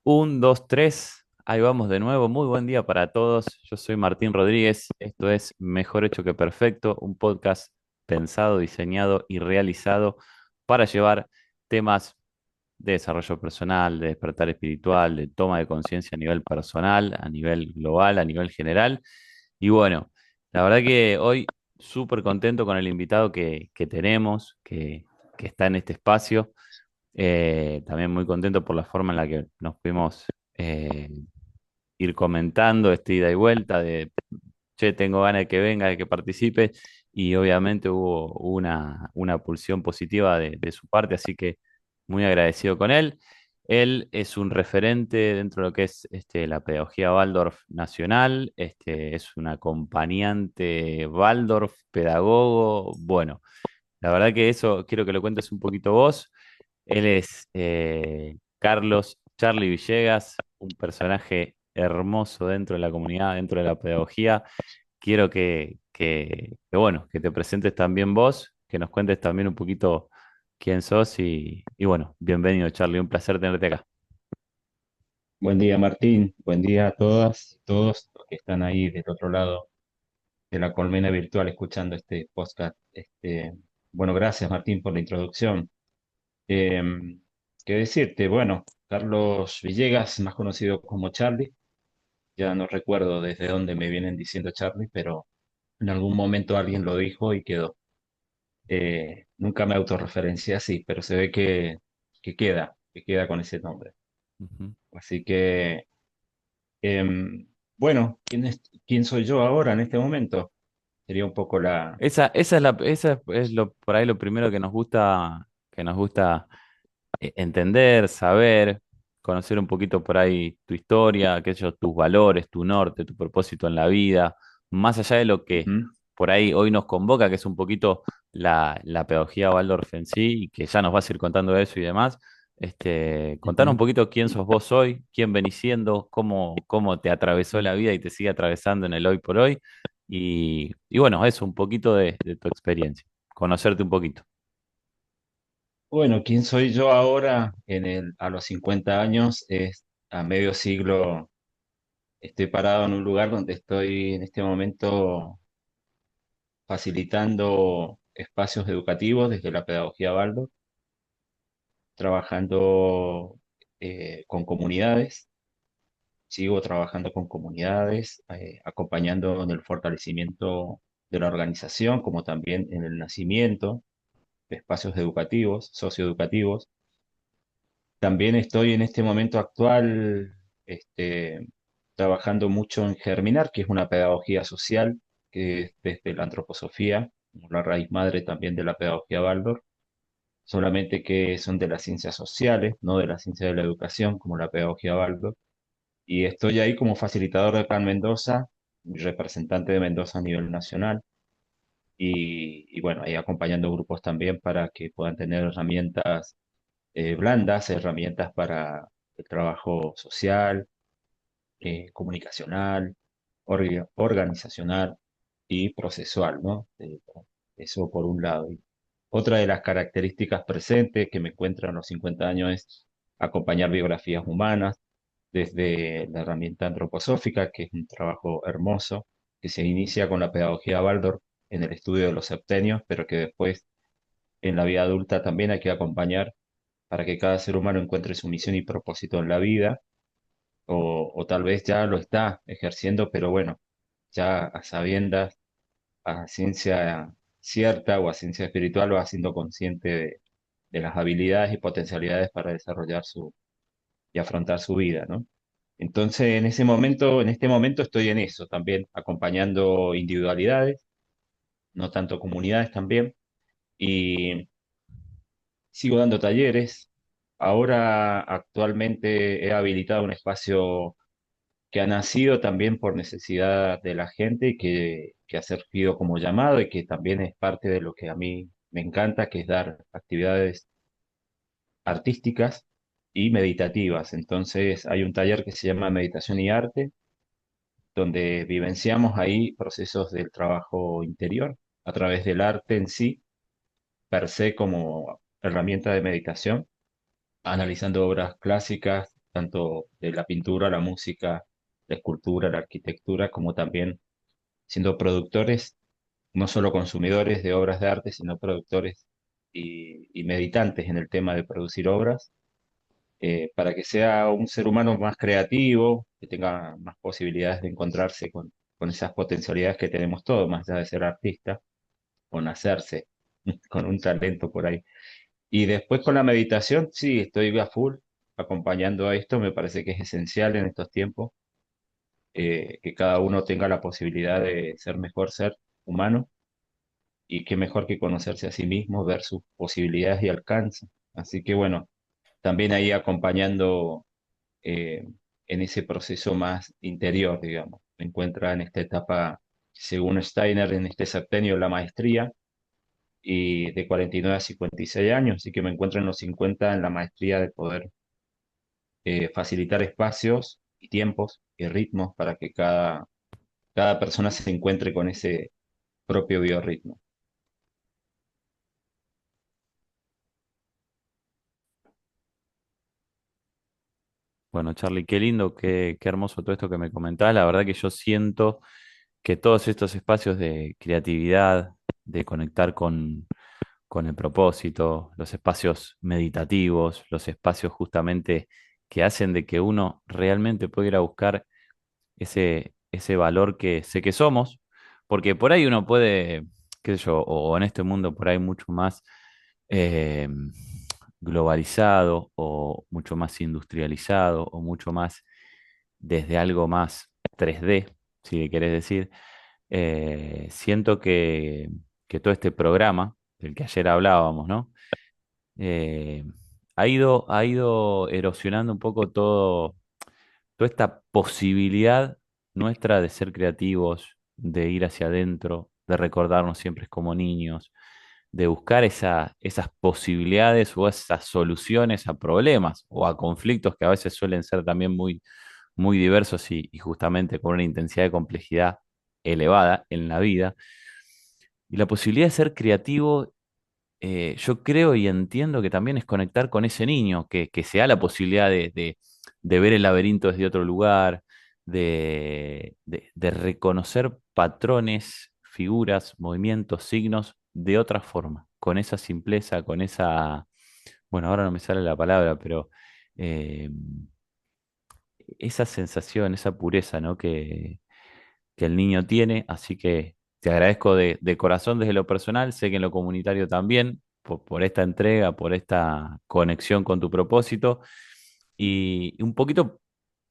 Un, dos, tres. Ahí vamos de nuevo. Muy buen día para todos. Yo soy Martín Rodríguez. Esto es Mejor Hecho que Perfecto, un podcast pensado, diseñado y realizado para llevar temas de desarrollo personal, de despertar espiritual, de toma de conciencia a nivel personal, a nivel global, a nivel general. Y bueno, la verdad que hoy súper contento con el invitado que tenemos, que está en este espacio. También muy contento por la forma en la que nos pudimos eh, ir comentando esta ida y vuelta de, che, tengo ganas de que venga, de que participe, y obviamente hubo una pulsión positiva de su parte, así que muy agradecido con él. Él es un referente dentro de lo que es la pedagogía Waldorf nacional, es un acompañante Waldorf, pedagogo, bueno. La verdad que eso quiero que lo cuentes un poquito vos. Él es Carlos Charlie Villegas, un personaje hermoso dentro de la comunidad, dentro de la pedagogía. Quiero bueno, que te presentes también vos, que nos cuentes también un poquito quién sos y bueno, bienvenido Charlie, un placer tenerte acá. Buen día, Martín. Buen día a todas y todos los que están ahí del otro lado de la colmena virtual escuchando este podcast. Bueno, gracias, Martín, por la introducción. Eh, ¿Qué decirte? Bueno, Carlos Villegas, más conocido como Charlie. Ya no recuerdo desde dónde me vienen diciendo Charlie, pero en algún momento alguien lo dijo y quedó. Nunca me autorreferencié así, pero se ve que queda con ese nombre. Ujú. Así que bueno, ¿quién soy yo ahora en este momento? Sería un poco la... Esa es por ahí lo primero que nos gusta entender, saber, conocer un poquito por ahí tu historia, qué sé yo, tus valores, tu norte, tu propósito en la vida, más allá de lo que Ujú, por ahí hoy nos convoca, que es un poquito la pedagogía Waldorf en sí, y que ya nos vas a ir contando eso y demás. Contanos un ujú. poquito quién sos vos hoy, quién venís siendo, cómo te atravesó la vida y te sigue atravesando en el hoy por hoy. Y bueno, eso, un poquito de tu experiencia, conocerte un poquito. Bueno, ¿quién soy yo ahora a los 50 años? Es a medio siglo, estoy parado en un lugar donde estoy en este momento facilitando espacios educativos desde la pedagogía Waldorf, trabajando con comunidades. Sigo trabajando con comunidades, acompañando en el fortalecimiento de la organización, como también en el nacimiento de espacios educativos, socioeducativos. También estoy en este momento actual trabajando mucho en Germinar, que es una pedagogía social, que es desde la antroposofía, como la raíz madre también de la pedagogía Waldorf, solamente que son de las ciencias sociales, no de la ciencia de la educación, como la pedagogía Waldorf. Y estoy ahí como facilitador de Plan Mendoza, representante de Mendoza a nivel nacional. Y bueno, ahí acompañando grupos también para que puedan tener herramientas blandas, herramientas para el trabajo social, comunicacional, organizacional y procesual, ¿no? Eso por un lado. Y otra de las características presentes que me encuentro a los 50 años es acompañar biografías humanas desde la herramienta antroposófica, que es un trabajo hermoso, que se inicia con la pedagogía Waldorf en el estudio de los septenios, pero que después en la vida adulta también hay que acompañar para que cada ser humano encuentre su misión y propósito en la vida, o tal vez ya lo está ejerciendo, pero bueno, ya a sabiendas, a ciencia cierta o a ciencia espiritual, o siendo consciente de las habilidades y potencialidades para desarrollar y afrontar su vida, ¿no? Entonces, en este momento estoy en eso también, acompañando individualidades, no tanto comunidades también, y sigo dando talleres. Ahora actualmente he habilitado un espacio que ha nacido también por necesidad de la gente y que ha servido como llamado y que también es parte de lo que a mí me encanta, que es dar actividades artísticas y meditativas. Entonces hay un taller que se llama Meditación y Arte, donde vivenciamos ahí procesos del trabajo interior a través del arte en sí, per se como herramienta de meditación, analizando obras clásicas tanto de la pintura, la música, la escultura, la arquitectura, como también siendo productores, no solo consumidores de obras de arte, sino productores y meditantes en el tema de producir obras, para que sea un ser humano más creativo, que tenga más posibilidades de encontrarse con esas potencialidades que tenemos todos, más allá de ser artista o nacerse con un talento por ahí. Y después con la meditación, sí, estoy a full acompañando a esto, me parece que es esencial en estos tiempos, que cada uno tenga la posibilidad de ser mejor ser humano y qué mejor que conocerse a sí mismo, ver sus posibilidades y alcance. Así que bueno, también ahí acompañando eh, en ese proceso más interior, digamos. Me encuentra en esta etapa, según Steiner, en este septenio, la maestría, y de 49 a 56 años, así que me encuentro en los 50 en la maestría de poder facilitar espacios y tiempos y ritmos para que cada persona se encuentre con ese propio biorritmo. Bueno, Charlie, qué lindo, qué hermoso todo esto que me comentás. La verdad que yo siento que todos estos espacios de creatividad, de conectar con el propósito, los espacios meditativos, los espacios justamente que hacen de que uno realmente pueda ir a buscar ese valor que sé que somos, porque por ahí uno puede, qué sé yo, o en este mundo por ahí mucho más eh, globalizado o mucho más industrializado o mucho más desde algo más 3D, si le querés decir, siento que todo este programa del que ayer hablábamos, ¿no? Eh, ha ido erosionando un poco toda esta posibilidad nuestra de ser creativos, de ir hacia adentro, de recordarnos siempre como niños, de buscar esas posibilidades o esas soluciones a problemas o a conflictos que a veces suelen ser también muy diversos y justamente con una intensidad de complejidad elevada en la vida. Y la posibilidad de ser creativo, yo creo y entiendo que también es conectar con ese niño, que se da la posibilidad de ver el laberinto desde otro lugar, de reconocer patrones, figuras, movimientos, signos de otra forma, con esa simpleza, con esa, bueno, ahora no me sale la palabra, pero eh, esa sensación, esa pureza, ¿no? Que el niño tiene, así que te agradezco de corazón desde lo personal, sé que en lo comunitario también, por esta entrega, por esta conexión con tu propósito, y un poquito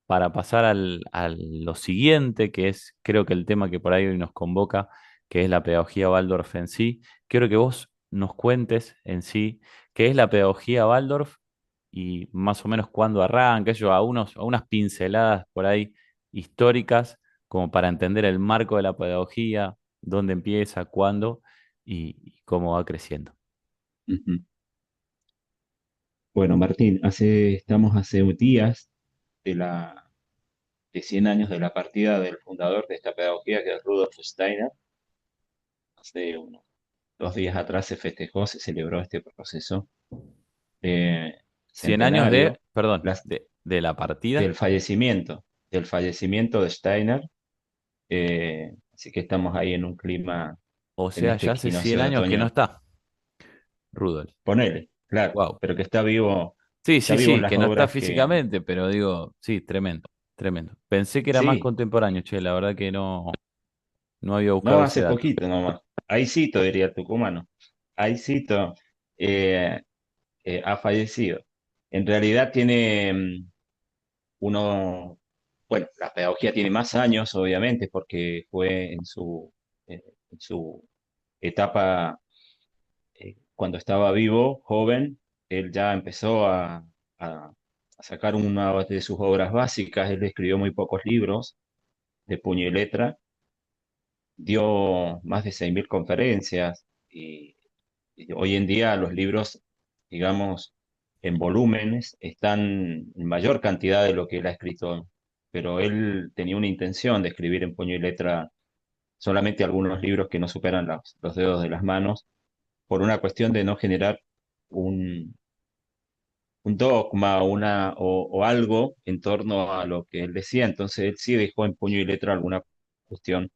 para pasar a lo siguiente, que es creo que el tema que por ahí hoy nos convoca, que es la pedagogía Waldorf en sí, quiero que vos nos cuentes en sí qué es la pedagogía Waldorf y más o menos cuándo arranca, yo a unas pinceladas por ahí históricas, como para entender el marco de la pedagogía, dónde empieza, cuándo y cómo va creciendo. Ujú. Bueno, Martín, estamos hace días de 100 años de la partida del fundador de esta pedagogía, que es Rudolf Steiner. Hace unos 2 días atrás se festejó, se celebró este proceso eh, 100 años de, centenario perdón, las- de la partida, del del fallecimiento de Steiner. Así que estamos ahí en un clima, o en sea, este ya hace equinoccio 100 de años que no otoño. está, Rudolf. Ponele, claro, Wow. pero que Sí, está sí, vivo en sí, las que no está obras que... físicamente, pero digo, sí, tremendo, tremendo. Pensé que era más Sí, contemporáneo, che, la verdad que no había no, buscado ese hace dato. poquito nomás. Ahí cito, diría el tucumano. Ahí cito, eh, ha fallecido. En realidad tiene uno, bueno, la pedagogía tiene más años, obviamente, porque fue en su etapa, cuando estaba vivo, joven, él ya empezó a sacar una de sus obras básicas. Él escribió muy pocos libros de puño y letra, dio más de 6.000 conferencias y hoy en día los libros, digamos, en volúmenes están en mayor cantidad de lo que él ha escrito, pero él tenía una intención de escribir en puño y letra solamente algunos libros que no superan los dedos de las manos, por una cuestión de no generar un, un dogma o algo en torno a lo que él decía. Entonces él sí dejó en puño y letra alguna cuestión.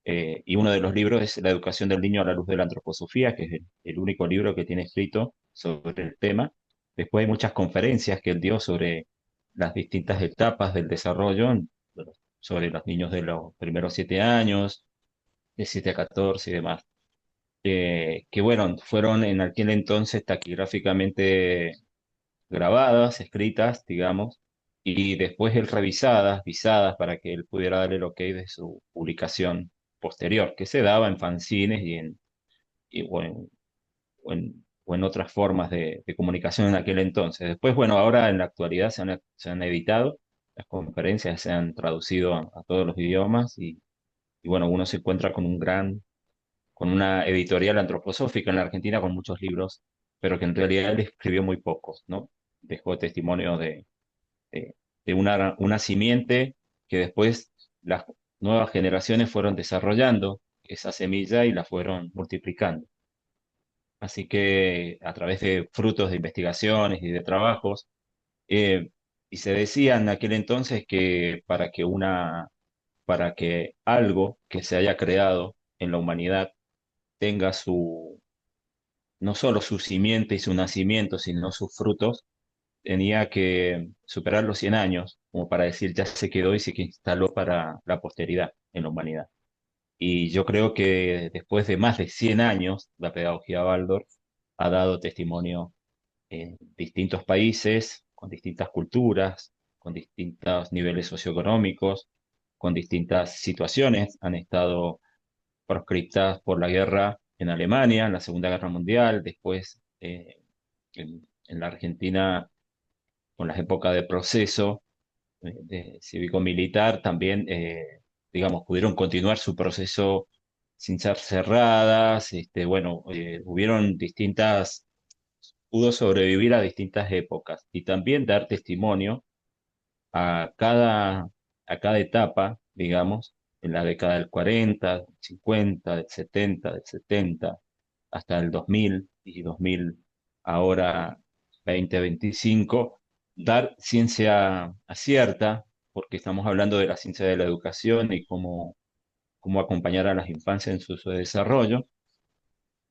Y uno de los libros es La educación del niño a la luz de la antroposofía, que es el único libro que tiene escrito sobre el tema. Después hay muchas conferencias que él dio sobre las distintas etapas del desarrollo, sobre los niños de los primeros 7 años, de 7 a 14 y demás. Que bueno, fueron en aquel entonces taquigráficamente grabadas, escritas, digamos, y después él revisadas, visadas para que él pudiera darle el ok de su publicación posterior, que se daba en fanzines o en otras formas de comunicación en aquel entonces. Después, bueno, ahora en la actualidad se han editado, las conferencias se han traducido a todos los idiomas y bueno, uno se encuentra con una editorial antroposófica en la Argentina con muchos libros, pero que en realidad él escribió muy pocos, ¿no? Dejó testimonio de una simiente que después las nuevas generaciones fueron desarrollando esa semilla y la fueron multiplicando. Así que a través de frutos de investigaciones y de trabajos, eh, y se decía en aquel entonces que para que algo que se haya creado en la humanidad tenga no solo su simiente y su nacimiento, sino sus frutos, tenía que superar los 100 años, como para decir ya se quedó y se instaló para la posteridad en la humanidad. Y yo creo que después de más de 100 años, la pedagogía Waldorf ha dado testimonio en distintos países, con distintas culturas, con distintos niveles socioeconómicos, con distintas situaciones. Han estado proscriptadas por la guerra en Alemania, en la Segunda Guerra Mundial, después en la Argentina con las épocas de proceso de cívico-militar, también, digamos, pudieron continuar su proceso sin ser cerradas. Bueno, pudo sobrevivir a distintas épocas y también dar testimonio a cada etapa, digamos, en la década del 40, 50, del 70, del 70, hasta el 2000 y 2000, ahora 2025, dar ciencia acierta, porque estamos hablando de la ciencia de la educación y cómo acompañar a las infancias en su desarrollo.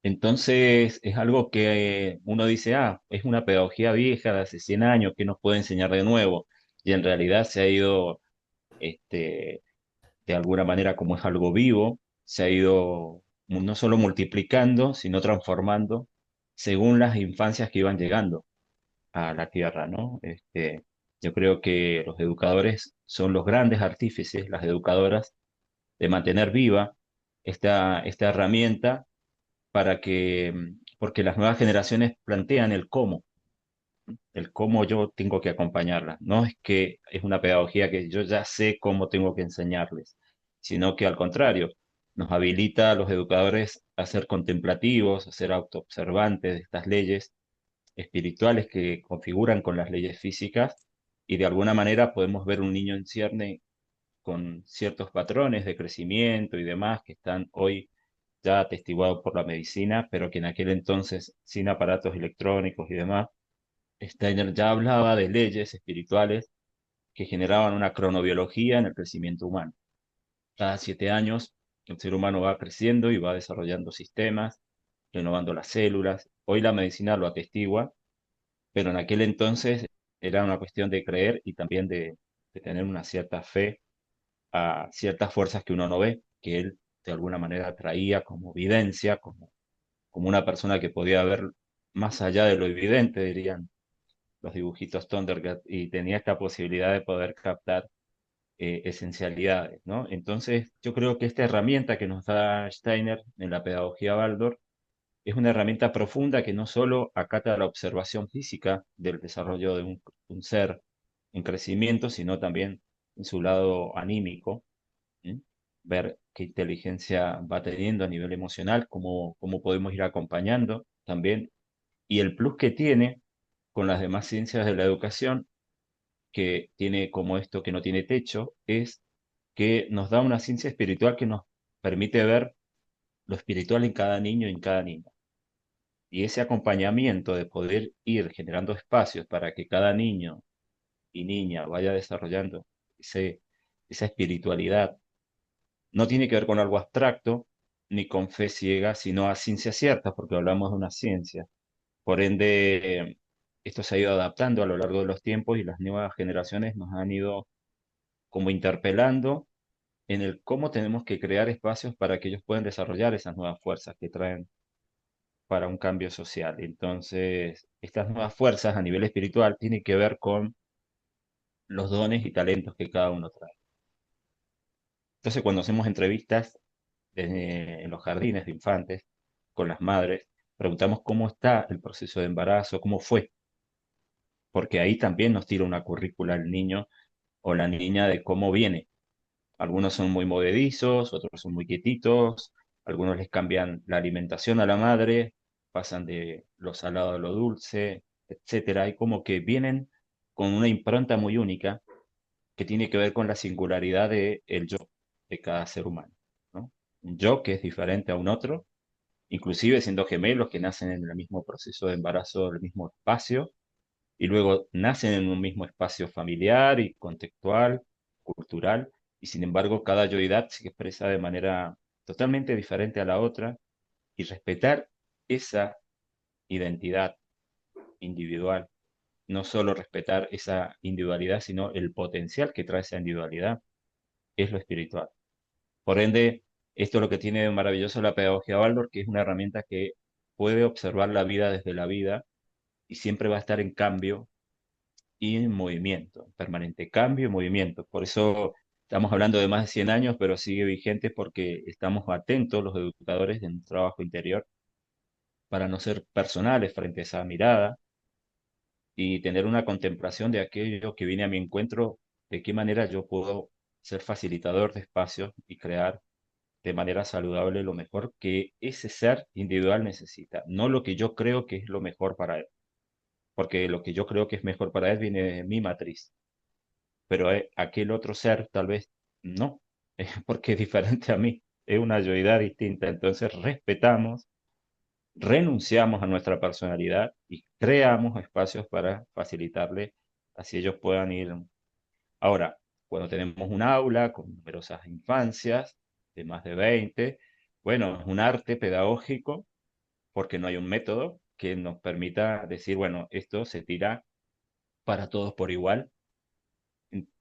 Entonces es algo que uno dice, es una pedagogía vieja de hace 100 años, ¿que nos puede enseñar de nuevo? Y en realidad se ha ido, este, de alguna manera, como es algo vivo, se ha ido no solo multiplicando, sino transformando según las infancias que iban llegando a la Tierra, ¿no? Yo creo que los educadores son los grandes artífices, las educadoras, de mantener viva esta herramienta porque las nuevas generaciones plantean el cómo yo tengo que acompañarlas. No es que es una pedagogía que yo ya sé cómo tengo que enseñarles, sino que al contrario, nos habilita a los educadores a ser contemplativos, a ser autoobservantes de estas leyes espirituales que configuran con las leyes físicas y de alguna manera podemos ver un niño en cierne con ciertos patrones de crecimiento y demás que están hoy ya atestiguados por la medicina, pero que en aquel entonces, sin aparatos electrónicos y demás, Steiner ya hablaba de leyes espirituales que generaban una cronobiología en el crecimiento humano. Cada 7 años el ser humano va creciendo y va desarrollando sistemas, renovando las células. Hoy la medicina lo atestigua, pero en aquel entonces era una cuestión de creer y también de tener una cierta fe a ciertas fuerzas que uno no ve, que él de alguna manera traía como evidencia, como una persona que podía ver más allá de lo evidente, dirían los dibujitos Thundercat, y tenía esta posibilidad de poder captar esencialidades, ¿no? Entonces, yo creo que esta herramienta que nos da Steiner en la pedagogía Waldorf es una herramienta profunda que no solo acata la observación física del desarrollo de un ser en crecimiento, sino también en su lado anímico, ¿sí? Ver qué inteligencia va teniendo a nivel emocional, cómo podemos ir acompañando también, y el plus que tiene con las demás ciencias de la educación, que tiene como esto que no tiene techo, es que nos da una ciencia espiritual que nos permite ver lo espiritual en cada niño y en cada niña. Y ese acompañamiento de poder ir generando espacios para que cada niño y niña vaya desarrollando ese, esa espiritualidad, no tiene que ver con algo abstracto ni con fe ciega, sino a ciencia cierta, porque hablamos de una ciencia. Por ende, esto se ha ido adaptando a lo largo de los tiempos y las nuevas generaciones nos han ido como interpelando en el cómo tenemos que crear espacios para que ellos puedan desarrollar esas nuevas fuerzas que traen para un cambio social. Entonces, estas nuevas fuerzas a nivel espiritual tienen que ver con los dones y talentos que cada uno trae. Entonces, cuando hacemos entrevistas en los jardines de infantes con las madres, preguntamos cómo está el proceso de embarazo, cómo fue, porque ahí también nos tira una currícula el niño o la niña de cómo viene. Algunos son muy movedizos, otros son muy quietitos, algunos les cambian la alimentación a la madre, pasan de lo salado a lo dulce, etcétera, y como que vienen con una impronta muy única que tiene que ver con la singularidad de el yo de cada ser humano, ¿no? Un yo que es diferente a un otro, inclusive siendo gemelos que nacen en el mismo proceso de embarazo, el mismo espacio, y luego nacen en un mismo espacio familiar y contextual, cultural, y sin embargo cada yoidad se expresa de manera totalmente diferente a la otra, y respetar esa identidad individual, no solo respetar esa individualidad, sino el potencial que trae esa individualidad, es lo espiritual. Por ende, esto es lo que tiene de maravilloso la pedagogía Waldorf, que es una herramienta que puede observar la vida desde la vida y siempre va a estar en cambio y en movimiento, permanente cambio y movimiento. Por eso estamos hablando de más de 100 años, pero sigue vigente porque estamos atentos los educadores en un trabajo interior para no ser personales frente a esa mirada y tener una contemplación de aquello que viene a mi encuentro, de qué manera yo puedo ser facilitador de espacios y crear de manera saludable lo mejor que ese ser individual necesita, no lo que yo creo que es lo mejor para él, porque lo que yo creo que es mejor para él viene de mi matriz, pero aquel otro ser tal vez no, porque es diferente a mí, es una yoidad distinta, entonces respetamos, renunciamos a nuestra personalidad y creamos espacios para facilitarle, así ellos puedan ir. Ahora, cuando tenemos un aula con numerosas infancias, de más de 20, bueno, es un arte pedagógico porque no hay un método que nos permita decir, bueno, esto se tira para todos por igual.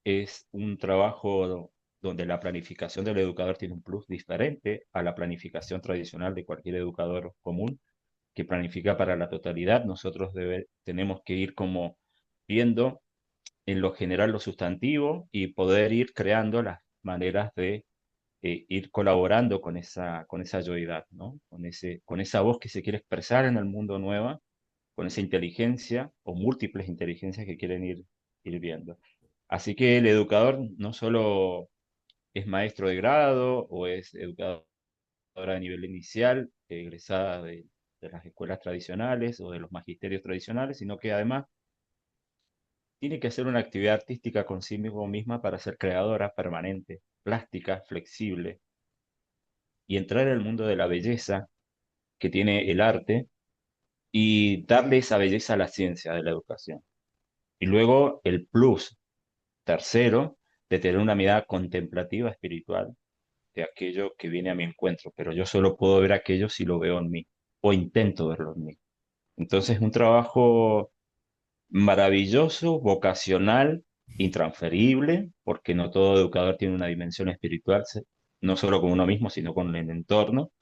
Es un trabajo donde la planificación del educador tiene un plus diferente a la planificación tradicional de cualquier educador común que planifica para la totalidad. Nosotros tenemos que ir como viendo en lo general lo sustantivo y poder ir creando las maneras de ir colaborando con esa yoidad, ¿no? Con esa voz que se quiere expresar en el mundo nueva, con esa inteligencia o múltiples inteligencias que quieren ir viendo. Así que el educador no solo es maestro de grado o es educadora a nivel inicial, egresada de las escuelas tradicionales o de los magisterios tradicionales, sino que además tiene que hacer una actividad artística con sí mismo misma para ser creadora, permanente, plástica, flexible y entrar al mundo de la belleza que tiene el arte y darle esa belleza a la ciencia de la educación. Y luego el plus tercero de tener una mirada contemplativa espiritual de aquello que viene a mi encuentro, pero yo solo puedo ver aquello si lo veo en mí o intento verlo en mí. Entonces, un trabajo maravilloso, vocacional, intransferible, porque no todo educador tiene una dimensión espiritual, no solo con uno mismo, sino con el entorno,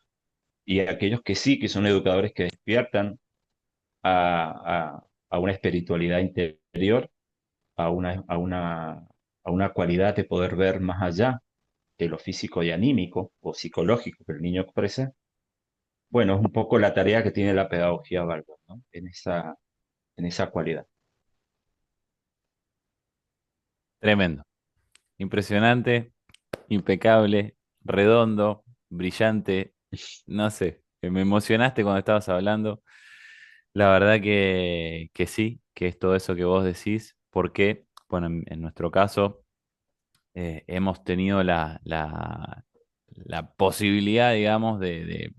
y aquellos que sí, que son educadores que despiertan a una espiritualidad interior, a a una cualidad de poder ver más allá de lo físico y anímico o psicológico que el niño expresa. Bueno, es un poco la tarea que tiene la pedagogía Waldorf, ¿no? En esa cualidad. Tremendo, impresionante, impecable, redondo, brillante, no sé, me emocionaste cuando estabas hablando. La verdad que sí, que es todo eso que vos decís, porque, bueno, en nuestro caso hemos tenido la posibilidad, digamos, de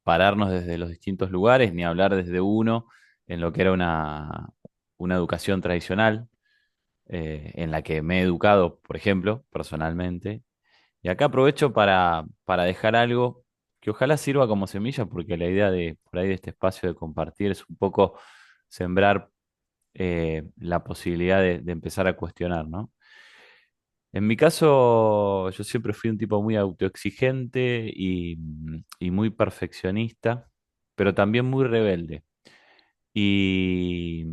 pararnos desde los distintos lugares, ni hablar desde uno en lo que era una educación tradicional, en la que me he educado, por ejemplo, personalmente. Y acá aprovecho para dejar algo que ojalá sirva como semilla, porque la idea de por ahí de este espacio de compartir es un poco sembrar la posibilidad de empezar a cuestionar, ¿no? En mi caso, yo siempre fui un tipo muy autoexigente y muy perfeccionista, pero también muy rebelde. Y,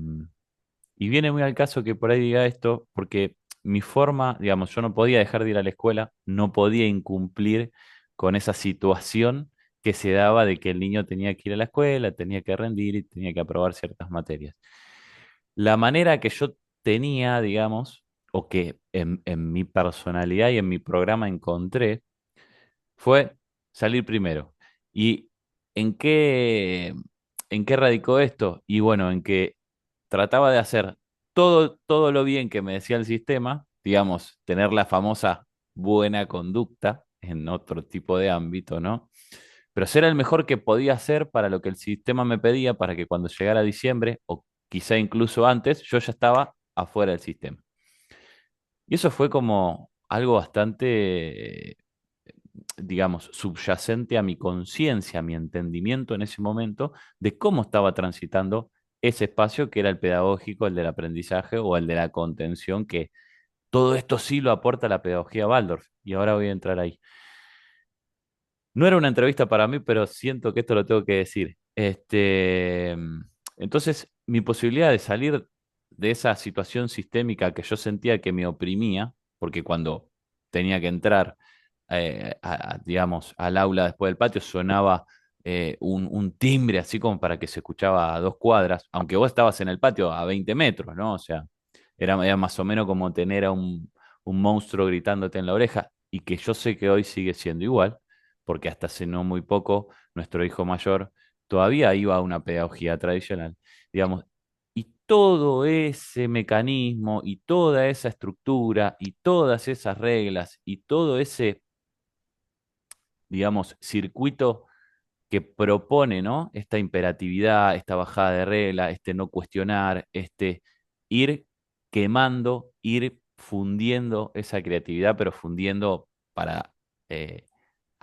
y viene muy al caso que por ahí diga esto, porque mi forma, digamos, yo no podía dejar de ir a la escuela, no podía incumplir con esa situación que se daba de que el niño tenía que ir a la escuela, tenía que rendir y tenía que aprobar ciertas materias. La manera que yo tenía, digamos, o que en mi personalidad y en mi programa encontré, fue salir primero. ¿Y en en qué radicó esto? Y bueno, en que trataba de hacer todo lo bien que me decía el sistema, digamos, tener la famosa buena conducta en otro tipo de ámbito, ¿no? Pero ser el mejor que podía ser para lo que el sistema me pedía, para que cuando llegara diciembre, o quizá incluso antes, yo ya estaba afuera del sistema. Y eso fue como algo bastante, digamos, subyacente a mi conciencia, a mi entendimiento en ese momento de cómo estaba transitando ese espacio que era el pedagógico, el del aprendizaje o el de la contención, que todo esto sí lo aporta la pedagogía Waldorf. Y ahora voy a entrar ahí. No era una entrevista para mí, pero siento que esto lo tengo que decir. Entonces, mi posibilidad de salir de esa situación sistémica que yo sentía que me oprimía, porque cuando tenía que entrar, digamos, al aula después del patio, sonaba un timbre así como para que se escuchaba a 2 cuadras, aunque vos estabas en el patio a 20 metros, ¿no? O sea, era más o menos como tener a un monstruo gritándote en la oreja, y que yo sé que hoy sigue siendo igual porque hasta hace no muy poco nuestro hijo mayor todavía iba a una pedagogía tradicional, digamos, y todo ese mecanismo y toda esa estructura y todas esas reglas y todo ese, digamos, circuito que propone, ¿no? Esta imperatividad, esta bajada de regla, este no cuestionar, este ir quemando, ir fundiendo esa creatividad, pero fundiendo para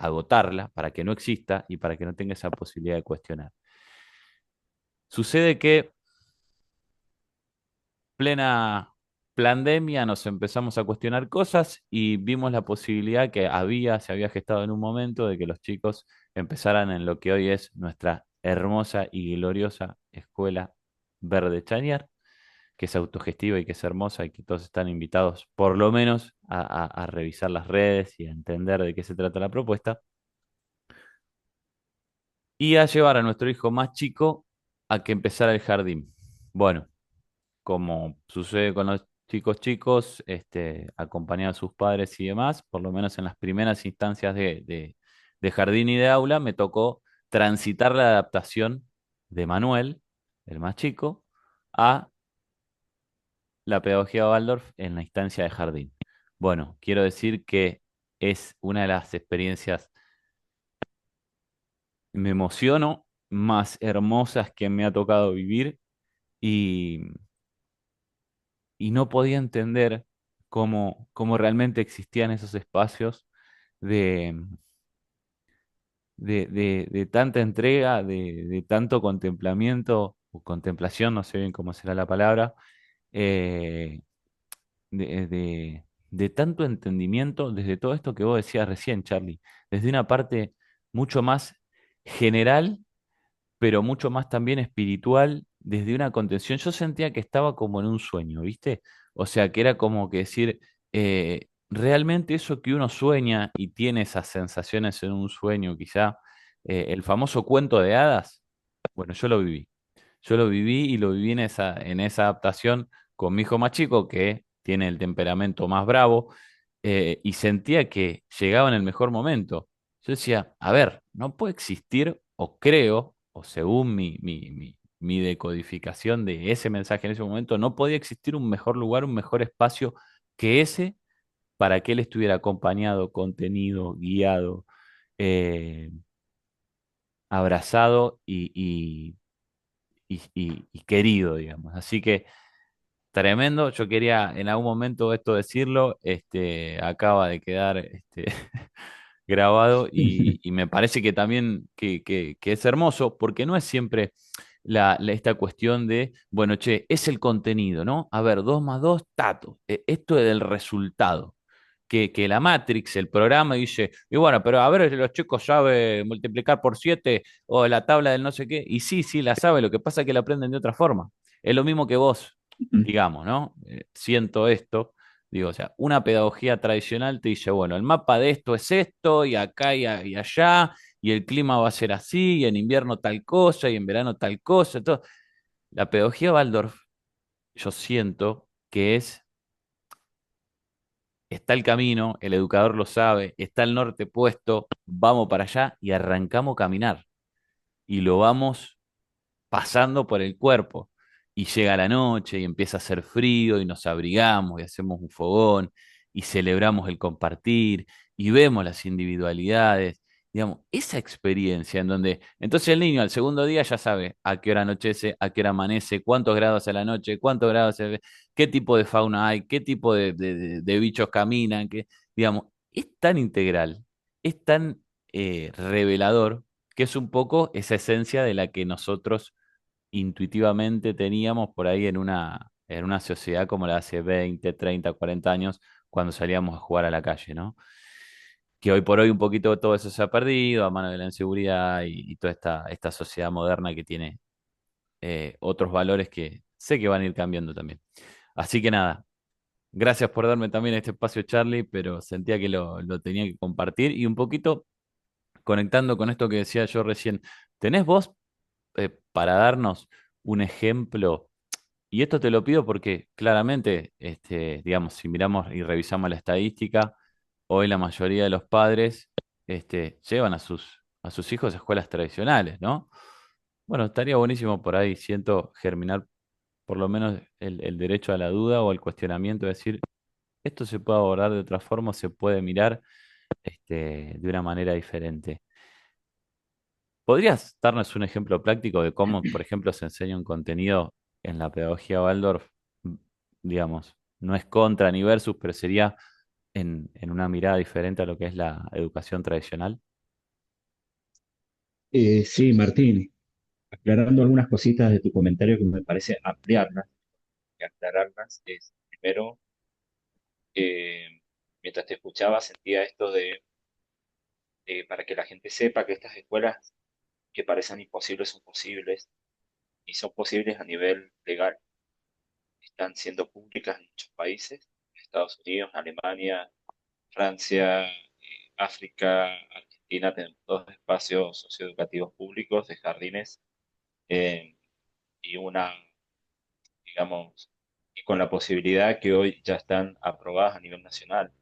agotarla, para que no exista y para que no tenga esa posibilidad de cuestionar. Sucede que plena pandemia nos empezamos a cuestionar cosas y vimos la posibilidad que se había gestado en un momento de que los chicos empezaran en lo que hoy es nuestra hermosa y gloriosa escuela Verde Chañar, que es autogestiva y que es hermosa y que todos están invitados por lo menos a revisar las redes y a entender de qué se trata la propuesta y a llevar a nuestro hijo más chico a que empezara el jardín. Bueno, como sucede con los chicos chicos, acompañar a sus padres y demás, por lo menos en las primeras instancias de jardín y de aula, me tocó transitar la adaptación de Manuel, el más chico, a la pedagogía Waldorf en la instancia de jardín. Bueno, quiero decir que es una de las experiencias, me emociono, más hermosas que me ha tocado vivir y, y no podía entender cómo realmente existían esos espacios de, de tanta entrega, de tanto contemplamiento o contemplación, no sé bien cómo será la palabra, eh, de tanto entendimiento desde todo esto que vos decías recién, Charlie, desde una parte mucho más general pero mucho más también espiritual, desde una contención. Yo sentía que estaba como en un sueño, ¿viste? O sea, que era como que decir, realmente eso que uno sueña y tiene esas sensaciones en un sueño, quizá, el famoso cuento de hadas, bueno, yo lo viví. Yo lo viví y lo viví en esa adaptación con mi hijo más chico, que tiene el temperamento más bravo, y sentía que llegaba en el mejor momento. Yo decía, a ver, no puede existir, o creo, o según mi decodificación de ese mensaje en ese momento, no podía existir un mejor lugar, un mejor espacio que ese para que él estuviera acompañado, contenido, guiado. eh, abrazado y querido, digamos. Así que tremendo. Yo quería en algún momento esto decirlo, acaba de quedar grabado y me parece que también que es hermoso porque no es siempre esta cuestión de, bueno, che, es el contenido, ¿no? A ver, 2 más 2 tato. Esto es del resultado. Que la Matrix, el programa, dice, y bueno, pero a ver, los chicos saben multiplicar por 7 o la tabla del no sé qué. Y sí, sí, la sabe, lo que pasa es que la aprenden de otra forma. Es lo mismo que vos, digamos, ¿no? Siento esto. Digo, o sea, una pedagogía tradicional te dice, bueno, el mapa de esto es esto, y acá y allá, y el clima va a ser así, y en invierno tal cosa, y en verano tal cosa. Todo. La pedagogía Waldorf, yo siento que está el camino, el educador lo sabe, está el norte puesto, vamos para allá y arrancamos a caminar. Y lo vamos pasando por el cuerpo. Y llega la noche y empieza a hacer frío y nos abrigamos y hacemos un fogón y celebramos el compartir y vemos las individualidades. Digamos, esa experiencia en donde entonces el niño al segundo día ya sabe a qué hora anochece, a qué hora amanece, cuántos grados a la noche, cuántos grados, qué tipo de fauna hay, qué tipo de bichos caminan, digamos, es tan integral, es tan revelador que es un poco esa esencia de la que nosotros intuitivamente teníamos por ahí en una sociedad como la de hace 20 30 40 años, cuando salíamos a jugar a la calle, ¿no? Que hoy por hoy un poquito todo eso se ha perdido a mano de la inseguridad y toda esta sociedad moderna que tiene otros valores que sé que van a ir cambiando también. Así que nada, gracias por darme también este espacio, Charlie, pero sentía que lo tenía que compartir y un poquito conectando con esto que decía yo recién, ¿tenés vos para darnos un ejemplo? Y esto te lo pido porque claramente, digamos, si miramos y revisamos la estadística, hoy la mayoría de los padres, llevan a sus hijos a escuelas tradicionales, ¿no? Bueno, estaría buenísimo por ahí, siento germinar por lo menos el derecho a la duda o al cuestionamiento, de decir, esto se puede abordar de otra forma, o se puede mirar, de una manera diferente. ¿Podrías darnos un ejemplo práctico de cómo, por ejemplo, se enseña un contenido en la pedagogía Waldorf? M- Digamos, no es contra ni versus, pero sería en una mirada diferente a lo que es la educación tradicional. Sí, Martín, aclarando algunas cositas de tu comentario que me parece ampliarlas y aclararlas, es primero, eh, mientras te escuchaba, sentía esto de para que la gente sepa que estas escuelas que parecen imposibles son posibles y son posibles a nivel legal. Están siendo públicas en muchos países, Estados Unidos, Alemania, Francia, África, Argentina, tenemos dos espacios socioeducativos públicos de jardines eh, y una, digamos, y con la posibilidad que hoy ya están aprobadas a nivel nacional,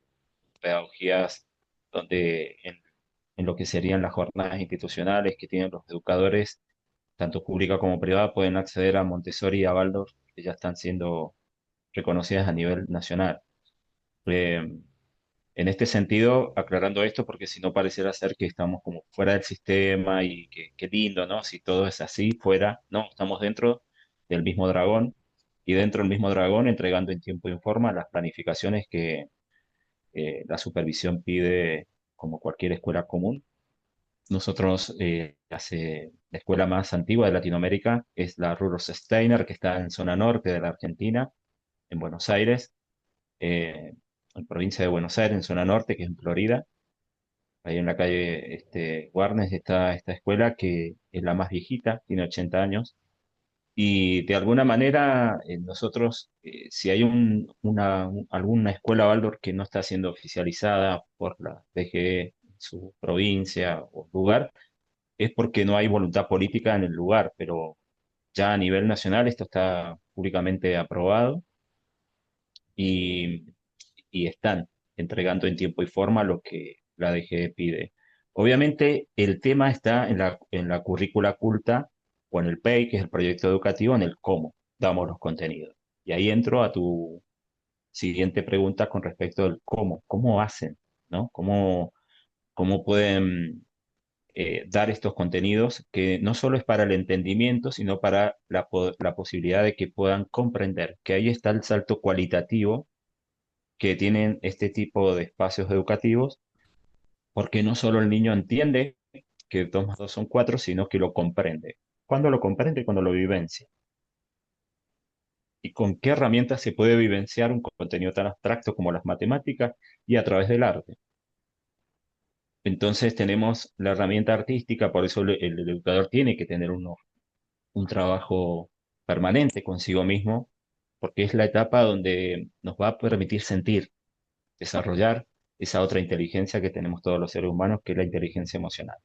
pedagogías donde en lo que serían las jornadas institucionales que tienen los educadores, tanto pública como privada, pueden acceder a Montessori y a Waldorf, que ya están siendo reconocidas a nivel nacional. Eh, en este sentido, aclarando esto, porque si no pareciera ser que estamos como fuera del sistema y que qué lindo, ¿no? Si todo es así, fuera, no, estamos dentro del mismo dragón y dentro del mismo dragón entregando en tiempo y forma las planificaciones que la supervisión pide como cualquier escuela común. Nosotros, la escuela más antigua de Latinoamérica es la Rudolf Steiner, que está en zona norte de la Argentina, en Buenos Aires, en provincia de Buenos Aires, en zona norte, que es en Florida. Ahí en la calle Warnes está esta escuela que es la más viejita, tiene 80 años. Y de alguna manera nosotros, si hay alguna escuela Waldorf que no está siendo oficializada por la DGE en su provincia o lugar, es porque no hay voluntad política en el lugar, pero ya a nivel nacional esto está públicamente aprobado y, y están entregando en tiempo y forma lo que la DGE pide. Obviamente el tema está en la currícula culta o en el PEI, que es el proyecto educativo, en el cómo damos los contenidos. Y ahí entro a tu siguiente pregunta con respecto al cómo hacen, ¿no? ¿Cómo pueden dar estos contenidos que no solo es para el entendimiento, sino para la posibilidad de que puedan comprender, que ahí está el salto cualitativo que tienen este tipo de espacios educativos, porque no solo el niño entiende que 2 más 2 son 4, sino que lo comprende. ¿Cuándo lo comprende? Cuando lo vivencia. ¿Y con qué herramientas se puede vivenciar un contenido tan abstracto como las matemáticas y a través del arte? Entonces tenemos la herramienta artística, por eso el educador tiene que tener un trabajo permanente consigo mismo, porque es la etapa donde nos va a permitir sentir, desarrollar esa otra inteligencia que tenemos todos los seres humanos, que es la inteligencia emocional.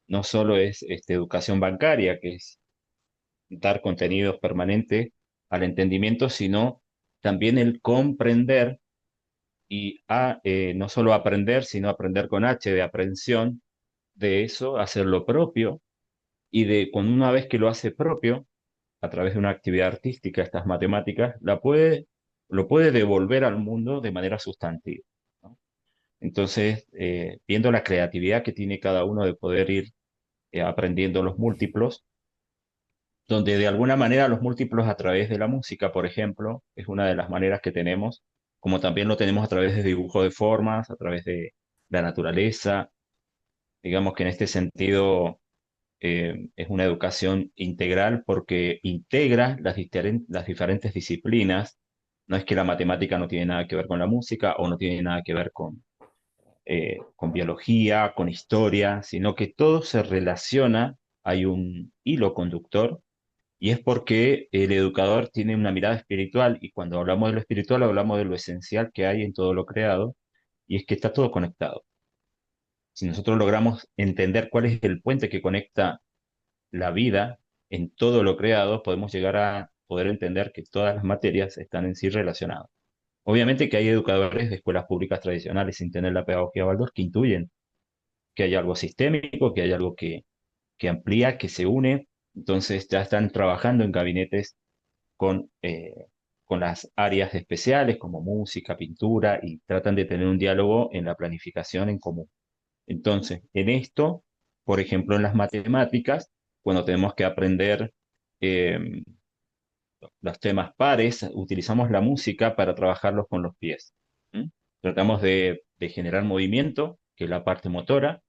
No solo es educación bancaria, que es dar contenidos permanentes al entendimiento, sino también el comprender no solo aprender, sino aprender con H de aprehensión, de eso, hacer lo propio, y de cuando una vez que lo hace propio, a través de una actividad artística, estas matemáticas, lo puede devolver al mundo de manera sustantiva, ¿no? Entonces, viendo la creatividad que tiene cada uno de poder ir aprendiendo los múltiplos, donde de alguna manera los múltiplos a través de la música, por ejemplo, es una de las maneras que tenemos, como también lo tenemos a través de dibujo de formas, a través de la naturaleza. Digamos que en este sentido es una educación integral porque integra las diferentes disciplinas. No es que la matemática no tiene nada que ver con la música o no tiene nada que ver con biología, con historia, sino que todo se relaciona, hay un hilo conductor y es porque el educador tiene una mirada espiritual y cuando hablamos de lo espiritual hablamos de lo esencial que hay en todo lo creado y es que está todo conectado. Si nosotros logramos entender cuál es el puente que conecta la vida en todo lo creado, podemos llegar a poder entender que todas las materias están en sí relacionadas. Obviamente que hay educadores de escuelas públicas tradicionales sin tener la pedagogía Waldorf que intuyen que hay algo sistémico, que hay algo que amplía, que se une. Entonces ya están trabajando en gabinetes con, eh, con las áreas especiales como música, pintura, y tratan de tener un diálogo en la planificación en común. Entonces, en esto, por ejemplo, en las matemáticas, cuando tenemos que aprender eh, los temas pares, utilizamos la música para trabajarlos con los pies. ¿Mm? Tratamos de generar movimiento, que es la parte motora,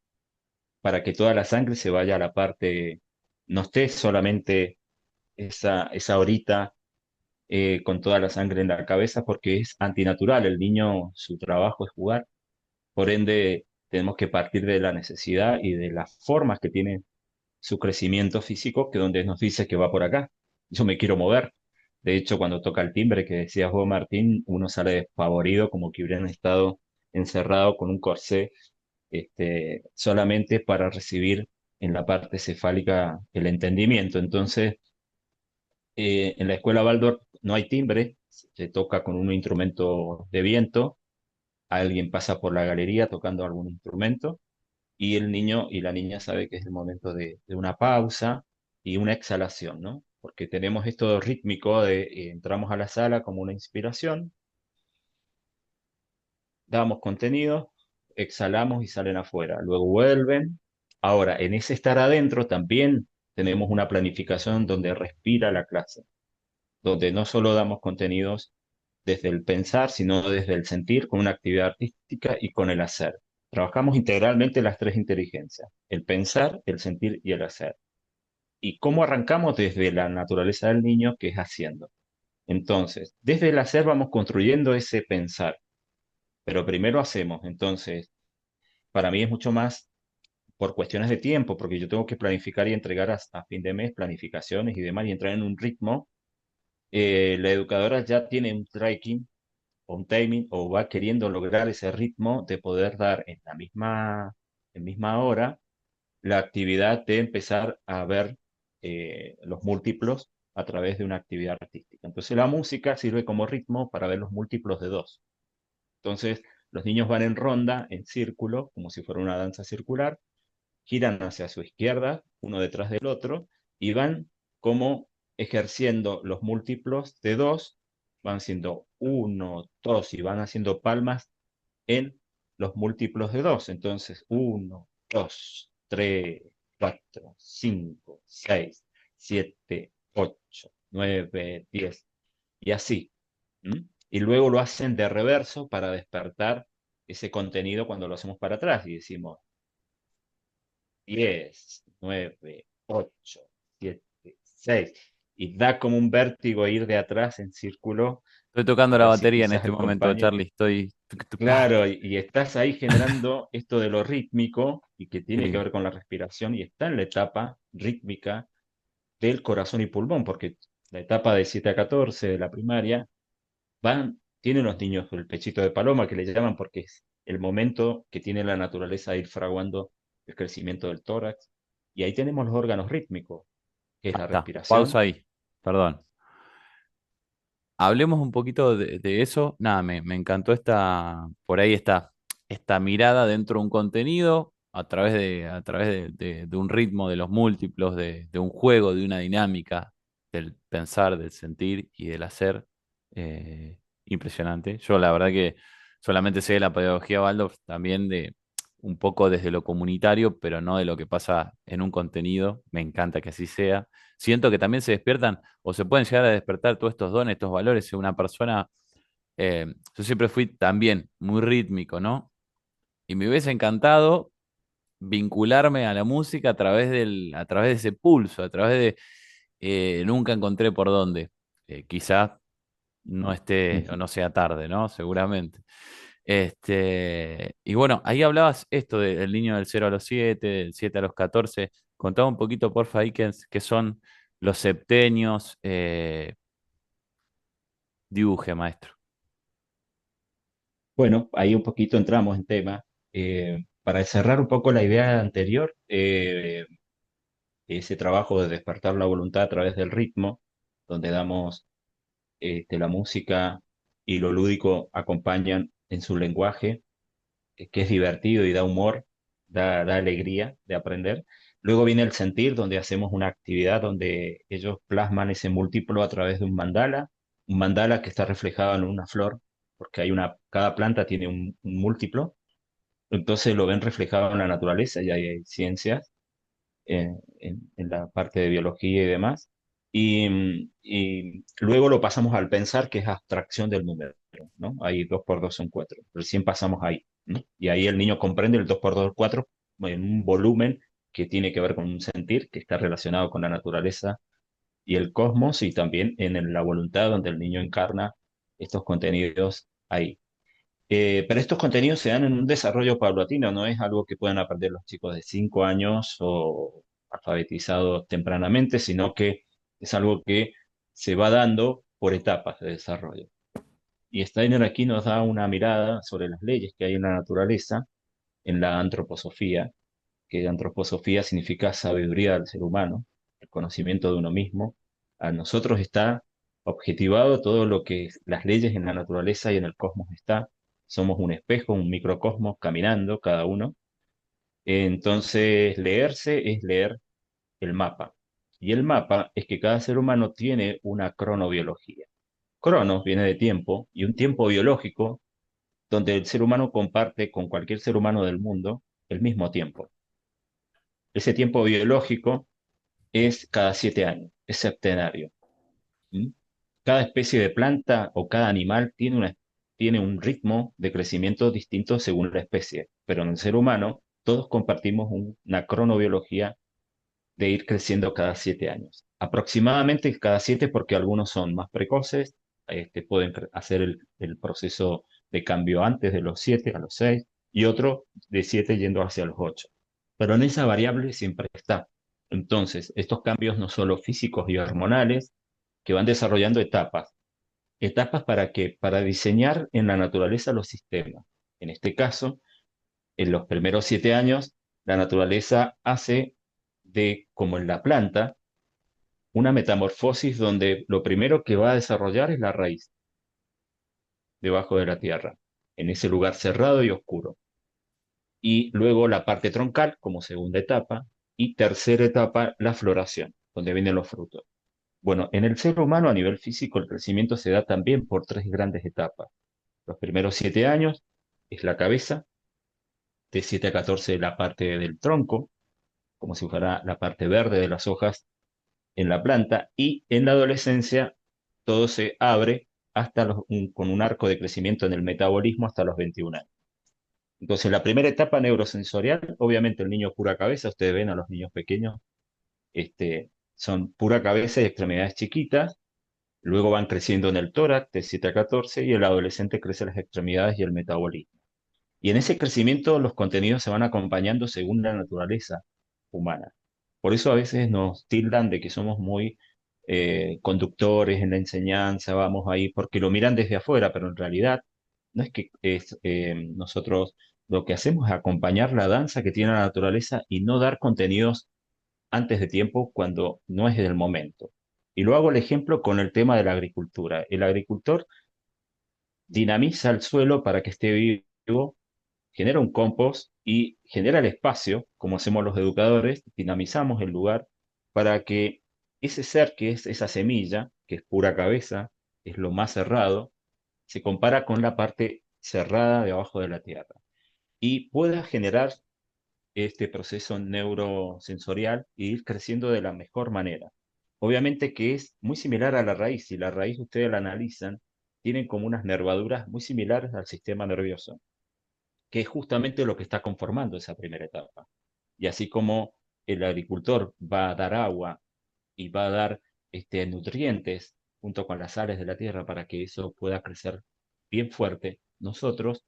para que toda la sangre se vaya a la parte, no esté solamente esa horita con toda la sangre en la cabeza, porque es antinatural. El niño, su trabajo es jugar. Por ende, tenemos que partir de la necesidad y de las formas que tiene su crecimiento físico, que donde nos dice que va por acá. Yo me quiero mover. De hecho, cuando toca el timbre que decías vos, Martín, uno sale despavorido, como que hubieran estado encerrado con un corsé, solamente para recibir en la parte cefálica el entendimiento. Entonces, en la escuela Waldorf no hay timbre, se toca con un instrumento de viento, alguien pasa por la galería tocando algún instrumento y el niño y la niña sabe que es el momento de una pausa y una exhalación, ¿no? Porque tenemos esto rítmico de entramos a la sala como una inspiración, damos contenido, exhalamos y salen afuera, luego vuelven. Ahora, en ese estar adentro también tenemos una planificación donde respira la clase, donde no solo damos contenidos desde el pensar, sino desde el sentir, con una actividad artística y con el hacer. Trabajamos integralmente las tres inteligencias, el pensar, el sentir y el hacer. ¿Y cómo arrancamos? Desde la naturaleza del niño, que es haciendo. Entonces, desde el hacer vamos construyendo ese pensar, pero primero hacemos. Entonces, para mí es mucho más por cuestiones de tiempo, porque yo tengo que planificar y entregar a fin de mes planificaciones y demás, y entrar en un ritmo. La educadora ya tiene un tracking o un timing o va queriendo lograr ese ritmo de poder dar en misma hora la actividad de empezar a ver los múltiplos a través de una actividad artística. Entonces la música sirve como ritmo para ver los múltiplos de dos. Entonces los niños van en ronda, en círculo, como si fuera una danza circular, giran hacia su izquierda, uno detrás del otro, y van como ejerciendo los múltiplos de dos, van siendo uno, dos, y van haciendo palmas en los múltiplos de dos. Entonces, uno, dos, 3, 4, 5, 6, 7, 8, 9, 10 y así. ¿M? Y luego lo hacen de reverso para despertar ese contenido cuando lo hacemos para atrás y decimos 10, 9, 8, 7, 6 y da como un vértigo ir de atrás en círculo. Estoy tocando A la ver si batería en quizás este momento, acompaña. Charlie. Estoy. Tuc, tuc, pa. Claro, y estás ahí generando esto de lo rítmico y que tiene que Sí, ver con la respiración y está en la etapa rítmica del corazón y pulmón, porque la etapa de 7 a 14 de la primaria tienen los niños el pechito de paloma que le llaman porque es el momento que tiene la naturaleza de ir fraguando el crecimiento del tórax. Y ahí tenemos los órganos rítmicos, que es la basta. Pausa respiración. ahí. Perdón. Hablemos un poquito de eso. Nada, me encantó por ahí esta mirada dentro de un contenido, a través de un ritmo, de los múltiplos, de un juego, de una dinámica, del pensar, del sentir y del hacer. Impresionante. Yo la verdad que solamente sé de la pedagogía Waldorf, también de un poco desde lo comunitario, pero no de lo que pasa en un contenido. Me encanta que así sea. Siento que también se despiertan o se pueden llegar a despertar todos estos dones, estos valores en una persona. Yo siempre fui también muy rítmico, ¿no? Y me hubiese encantado vincularme a la música a través de ese pulso, a través de, nunca encontré por dónde. Quizás no esté o no sea tarde, ¿no? Seguramente. Y bueno, ahí hablabas esto del niño del 0 a los 7, del 7 a los 14. Contame un poquito, porfa, ahí qué son los septenios. Dibuje, maestro. Bueno, ahí un poquito entramos en tema. Para cerrar un poco la idea anterior, ese trabajo de despertar la voluntad a través del ritmo, donde damos la música y lo lúdico acompañan en su lenguaje, que es divertido y da humor, da alegría de aprender. Luego viene el sentir, donde hacemos una actividad donde ellos plasman ese múltiplo a través de un mandala que está reflejado en una flor, porque cada planta tiene un múltiplo, entonces lo ven reflejado en la naturaleza y hay ciencias en la parte de biología y demás. Y luego lo pasamos al pensar, que es abstracción del número, ¿no? Ahí 2 por 2 son 4. Recién pasamos ahí, ¿no? Y ahí el niño comprende el 2 por 2 es 4 en un volumen que tiene que ver con un sentir que está relacionado con la naturaleza y el cosmos y también la voluntad donde el niño encarna estos contenidos ahí. Pero estos contenidos se dan en un desarrollo paulatino, no es algo que puedan aprender los chicos de 5 años o alfabetizados tempranamente, sino que es algo que se va dando por etapas de desarrollo. Y Steiner aquí nos da una mirada sobre las leyes que hay en la naturaleza, en la antroposofía, que antroposofía significa sabiduría del ser humano, el conocimiento de uno mismo. A nosotros está objetivado todo lo que las leyes en la naturaleza y en el cosmos está. Somos un espejo, un microcosmos caminando cada uno. Entonces, leerse es leer el mapa. Y el mapa es que cada ser humano tiene una cronobiología. Cronos viene de tiempo y un tiempo biológico donde el ser humano comparte con cualquier ser humano del mundo el mismo tiempo. Ese tiempo biológico es cada 7 años, es septenario. ¿Mm? Cada especie de planta o cada animal tiene un ritmo de crecimiento distinto según la especie, pero en el ser humano todos compartimos una cronobiología de ir creciendo cada 7 años. Aproximadamente cada 7 porque algunos son más precoces, pueden hacer el proceso de cambio antes de los 7 a los 6 y otro de 7 yendo hacia los 8. Pero en esa variable siempre está. Entonces, estos cambios no solo físicos y hormonales, que van desarrollando etapas. ¿Etapas para qué? Para diseñar en la naturaleza los sistemas. En este caso, en los primeros 7 años, la naturaleza hace como en la planta, una metamorfosis donde lo primero que va a desarrollar es la raíz, debajo de la tierra, en ese lugar cerrado y oscuro. Y luego la parte troncal como segunda etapa y tercera etapa, la floración, donde vienen los frutos. Bueno, en el ser humano a nivel físico el crecimiento se da también por tres grandes etapas. Los primeros 7 años es la cabeza, de 7 a 14 la parte del tronco, como si fuera la parte verde de las hojas en la planta, y en la adolescencia todo se abre con un arco de crecimiento en el metabolismo hasta los 21 años. Entonces, la primera etapa neurosensorial, obviamente el niño pura cabeza, ustedes ven a los niños pequeños, son pura cabeza y extremidades chiquitas, luego van creciendo en el tórax de 7 a 14 y el adolescente crece las extremidades y el metabolismo. Y en ese crecimiento los contenidos se van acompañando según la naturaleza humana. Por eso a veces nos tildan de que somos muy conductores en la enseñanza, vamos ahí, porque lo miran desde afuera, pero en realidad no es que nosotros lo que hacemos es acompañar la danza que tiene la naturaleza y no dar contenidos antes de tiempo cuando no es el momento. Y lo hago el ejemplo con el tema de la agricultura. El agricultor dinamiza el suelo para que esté vivo, genera un compost y genera el espacio, como hacemos los educadores, dinamizamos el lugar para que ese ser que es esa semilla, que es pura cabeza, es lo más cerrado, se compara con la parte cerrada de abajo de la tierra y pueda generar este proceso neurosensorial e ir creciendo de la mejor manera. Obviamente que es muy similar a la raíz. Si la raíz ustedes la analizan, tienen como unas nervaduras muy similares al sistema nervioso, que es justamente lo que está conformando esa primera etapa. Y así como el agricultor va a dar agua y va a dar nutrientes junto con las sales de la tierra para que eso pueda crecer bien fuerte, nosotros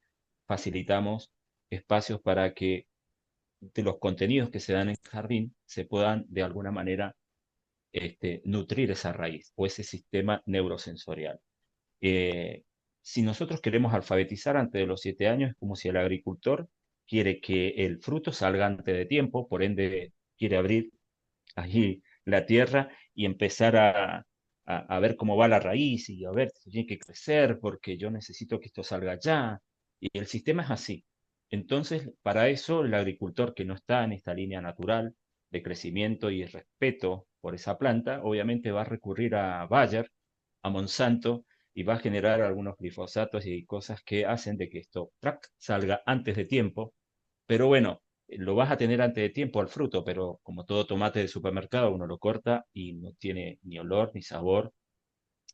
facilitamos espacios para que de los contenidos que se dan en el jardín se puedan de alguna manera nutrir esa raíz o ese sistema neurosensorial. Eh, si nosotros queremos alfabetizar antes de los 7 años, es como si el agricultor quiere que el fruto salga antes de tiempo, por ende quiere abrir allí la tierra y empezar a ver cómo va la raíz y a ver si tiene que crecer porque yo necesito que esto salga ya. Y el sistema es así. Entonces, para eso, el agricultor que no está en esta línea natural de crecimiento y respeto por esa planta, obviamente va a recurrir a Bayer, a Monsanto, y va a generar algunos glifosatos y cosas que hacen de que esto ¡trac! Salga antes de tiempo. Pero bueno, lo vas a tener antes de tiempo al fruto, pero como todo tomate de supermercado, uno lo corta y no tiene ni olor ni sabor,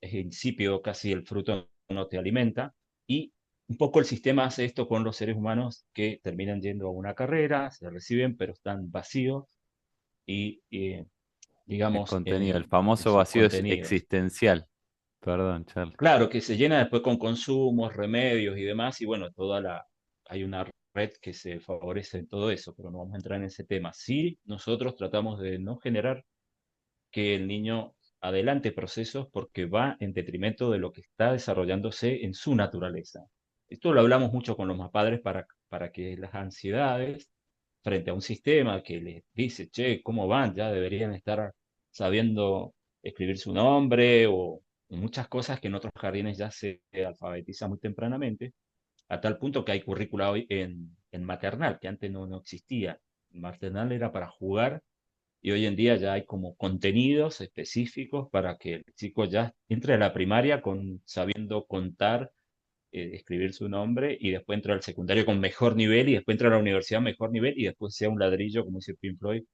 es insípido, casi el fruto no te alimenta. Y un poco el sistema hace esto con los seres humanos que terminan yendo a una carrera, se reciben, pero están vacíos y, Es digamos, contenido, el en famoso sus vacío contenidos. existencial. Perdón, Charles. Claro, que se llena después con consumos, remedios y demás, y bueno, hay una red que se favorece en todo eso, pero no vamos a entrar en ese tema. Sí, nosotros tratamos de no generar que el niño adelante procesos porque va en detrimento de lo que está desarrollándose en su naturaleza. Esto lo hablamos mucho con los más padres para que las ansiedades frente a un sistema que les dice, che, ¿cómo van? Ya deberían estar sabiendo escribir su nombre o muchas cosas que en otros jardines ya se alfabetiza muy tempranamente, a tal punto que hay currícula hoy en maternal, que antes no existía. Maternal era para jugar y hoy en día ya hay como contenidos específicos para que el chico ya entre a la primaria sabiendo contar, escribir su nombre y después entra al secundario con mejor nivel y después entra a la universidad mejor nivel y después sea un ladrillo, como dice Pink Floyd,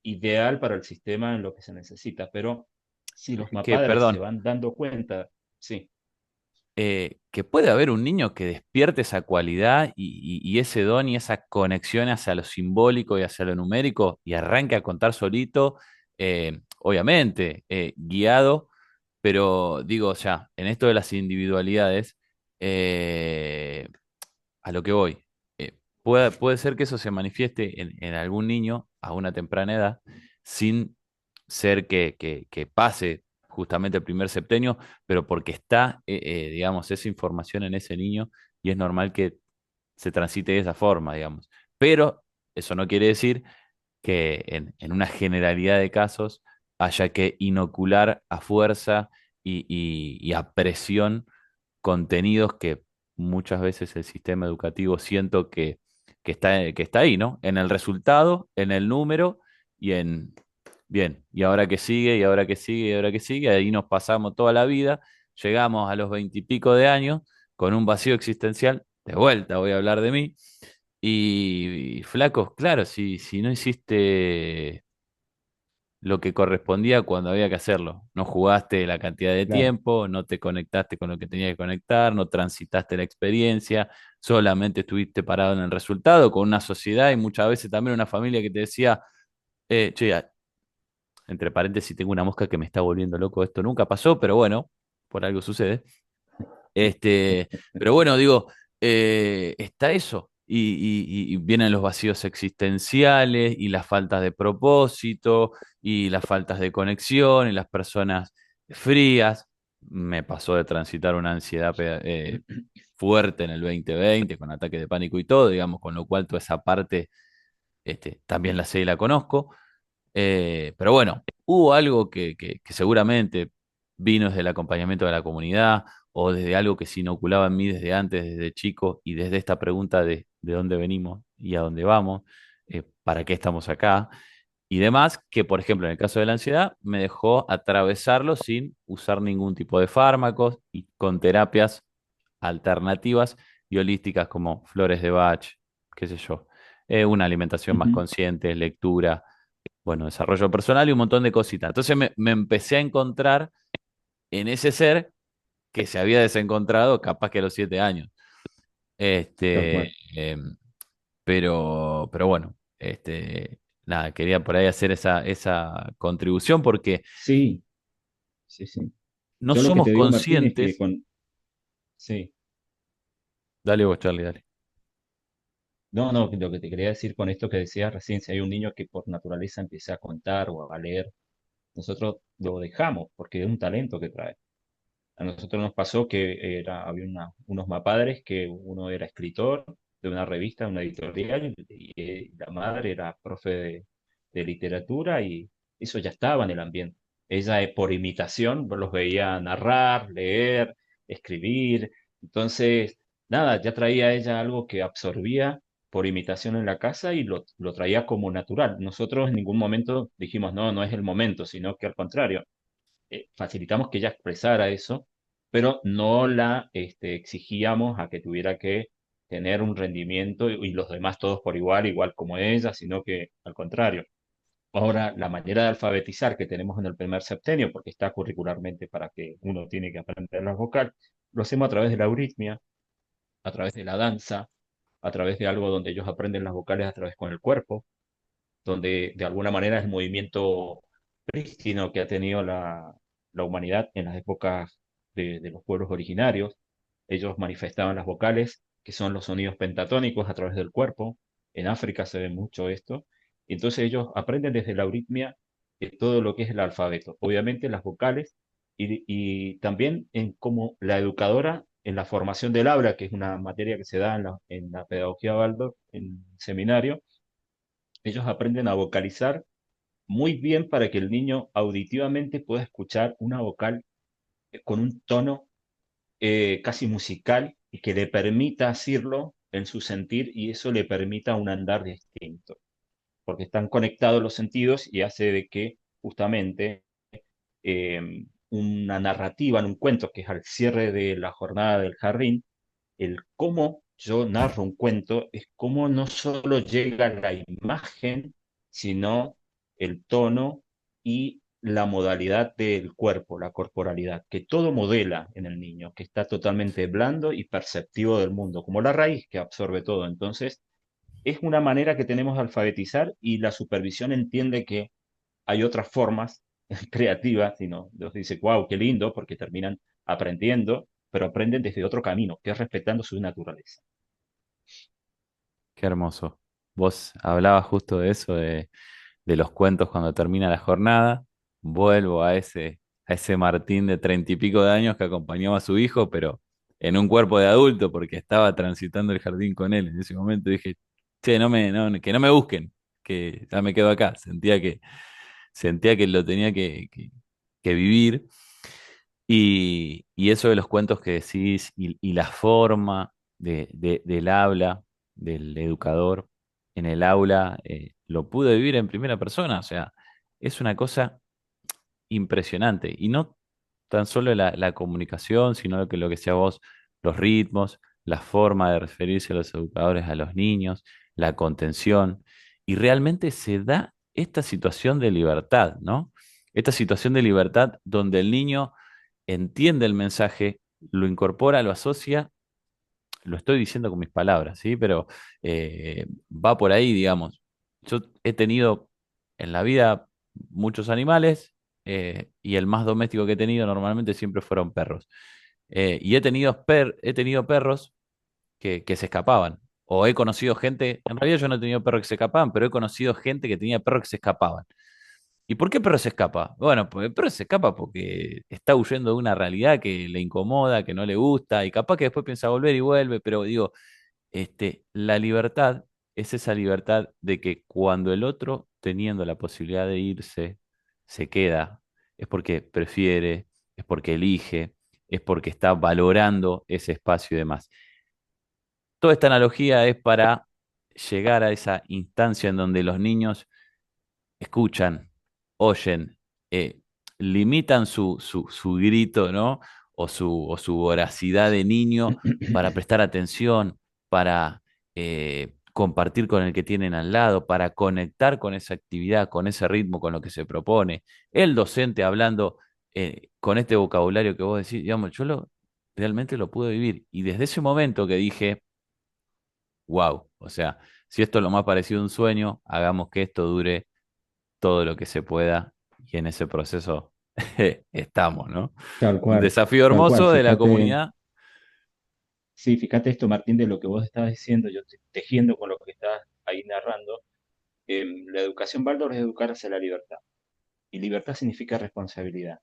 ideal para el sistema en lo que se necesita. Pero si los Que, padres se perdón, van dando cuenta, sí, que puede haber un niño que despierte esa cualidad y ese don y esa conexión hacia lo simbólico y hacia lo numérico y arranque a contar solito, obviamente, guiado, pero digo, o sea, en esto de las individualidades, eh, a lo que voy, puede ser que eso se manifieste en algún niño a una temprana edad sin ser que pase justamente el primer septenio, pero porque está, digamos, esa información en ese niño y es normal que se transite de esa forma, digamos. Pero eso no quiere decir que en una generalidad de casos haya que inocular a fuerza y a presión contenidos que muchas veces el sistema educativo siento que está ahí, ¿no? En el resultado, en el número y en, bien, y ahora que sigue, y ahora que sigue, y ahora que sigue, ahí nos pasamos toda la vida, llegamos a los 20 y pico de años con un vacío existencial, de vuelta voy a hablar de mí, Y, flacos, claro, si no hiciste lo que correspondía cuando había que hacerlo, no jugaste la cantidad de Claro. tiempo, no te conectaste con lo que tenías que conectar, no transitaste la experiencia, solamente estuviste parado en el resultado, con una sociedad y muchas veces también una familia que te decía, che, entre paréntesis, tengo una mosca que me está volviendo loco, esto nunca pasó, pero bueno, por algo sucede. Pero bueno, digo, está eso. Y vienen los vacíos existenciales y las faltas de propósito y las faltas de conexión y las personas frías. Me pasó de transitar una ansiedad fuerte en el 2020 con ataque de pánico y todo, digamos, con lo cual toda esa parte también la sé y la conozco. Pero bueno, hubo algo que seguramente vino desde el acompañamiento de la comunidad o desde algo que se inoculaba en mí desde antes, desde chico, y desde esta pregunta de dónde venimos y a dónde vamos, para qué estamos acá y demás, que por ejemplo en el caso de la ansiedad me dejó atravesarlo sin usar ningún tipo de fármacos y con terapias alternativas y holísticas como flores de Bach, qué sé yo, una alimentación más Ujú. consciente, lectura, bueno, desarrollo personal y un montón de cositas. Entonces me empecé a encontrar en ese ser que se había desencontrado capaz que a los 7 años. Tal Este, cual. em, pero bueno, nada, quería por ahí hacer esa contribución porque Sí, sí, sí. no Yo lo que somos te digo, Martín, es que conscientes. con... Sí. Dale vos, Charlie, dale. No, no, lo que te quería decir con esto que decías recién, si hay un niño que por naturaleza empieza a contar o a leer, nosotros lo dejamos porque es un talento que trae. A nosotros nos pasó que había unos mapadres que uno era escritor de una revista, una editorial, y la madre era profe de literatura y eso ya estaba en el ambiente. Ella, por imitación, los veía narrar, leer, escribir. Entonces, nada, ya traía ella algo que absorbía por imitación en la casa y lo traía como natural. Nosotros en ningún momento dijimos, no, no es el momento, sino que al contrario facilitamos que ella expresara eso, pero no la exigíamos a que tuviera que tener un rendimiento y los demás todos por igual, igual como ella, sino que al contrario. Ahora, la manera de alfabetizar que tenemos en el primer septenio, porque está curricularmente para que uno tiene que aprender las vocales, lo hacemos a través de la euritmia, a través de la danza, a través de algo donde ellos aprenden las vocales a través con el cuerpo, donde de alguna manera el movimiento prístino que ha tenido la humanidad en las épocas de los pueblos originarios. Ellos manifestaban las vocales, que son los sonidos pentatónicos a través del cuerpo. En África se ve mucho esto. Y entonces ellos aprenden desde la euritmia todo lo que es el alfabeto. Obviamente las vocales y también en cómo la educadora en la formación del habla, que es una materia que se da en la pedagogía Waldorf, en seminario, ellos aprenden a vocalizar muy bien para que el niño auditivamente pueda escuchar una vocal con un tono casi musical y que le permita decirlo en su sentir y eso le permita un andar distinto, porque están conectados los sentidos y hace de que justamente una narrativa en un cuento que es al cierre de la jornada del jardín, el cómo yo narro un cuento es cómo no solo llega la imagen, sino el tono y la modalidad del cuerpo, la corporalidad, que todo modela en el niño, que está totalmente blando y perceptivo del mundo, como la raíz que absorbe todo. Entonces, es una manera que tenemos de alfabetizar y la supervisión entiende que hay otras formas creativas, y nos dice, wow, qué lindo, porque terminan aprendiendo, pero aprenden desde otro camino, que es respetando su naturaleza. Qué hermoso. Vos hablabas justo de eso, de los cuentos cuando termina la jornada. Vuelvo a ese Martín de 30 y pico de años que acompañaba a su hijo, pero en un cuerpo de adulto, porque estaba transitando el jardín con él. En ese momento dije, che, que no me busquen, que ya me quedo acá. Sentía que lo tenía que vivir. Y eso de los cuentos que decís y la forma del habla del educador en el aula, lo pude vivir en primera persona. O sea, es una cosa impresionante. Y no tan solo la comunicación, sino que lo que sea vos, los ritmos, la forma de referirse a los educadores a los niños, la contención, y realmente se da esta situación de libertad, ¿no? Esta situación de libertad donde el niño entiende el mensaje, lo incorpora, lo asocia, lo estoy diciendo con mis palabras, ¿sí? Pero va por ahí, digamos. Yo he tenido en la vida muchos animales y el más doméstico que he tenido normalmente siempre fueron perros. Y he tenido perros que se escapaban. O he conocido gente, en realidad yo no he tenido perros que se escapaban, pero he conocido gente que tenía perros que se escapaban. ¿Y por qué el perro se escapa? Bueno, pues el perro se escapa porque está huyendo de una realidad que le incomoda, que no le gusta, y capaz que después piensa volver y vuelve, pero digo, la libertad es esa libertad de que cuando el otro, teniendo la posibilidad de irse, se queda, es porque prefiere, es porque elige, es porque está valorando ese espacio y demás. Toda esta analogía es para llegar a esa instancia en donde los niños escuchan, oyen, limitan su grito, ¿no? O su voracidad de niño para prestar atención, para compartir con el que tienen al lado, para conectar con esa actividad, con ese ritmo, con lo que se propone. El docente hablando con este vocabulario que vos decís, digamos, realmente lo pude vivir. Y desde ese momento que dije, wow, o sea, si esto es lo más parecido a un sueño, hagamos que esto dure todo lo que se pueda y en ese proceso estamos, ¿no? Tal Un cual, desafío tal cual. hermoso de la Fíjate, comunidad. sí, fíjate esto, Martín, de lo que vos estabas diciendo, yo tejiendo con lo que estás ahí narrando. La educación Baldor es educar hacia la libertad. Y libertad significa responsabilidad,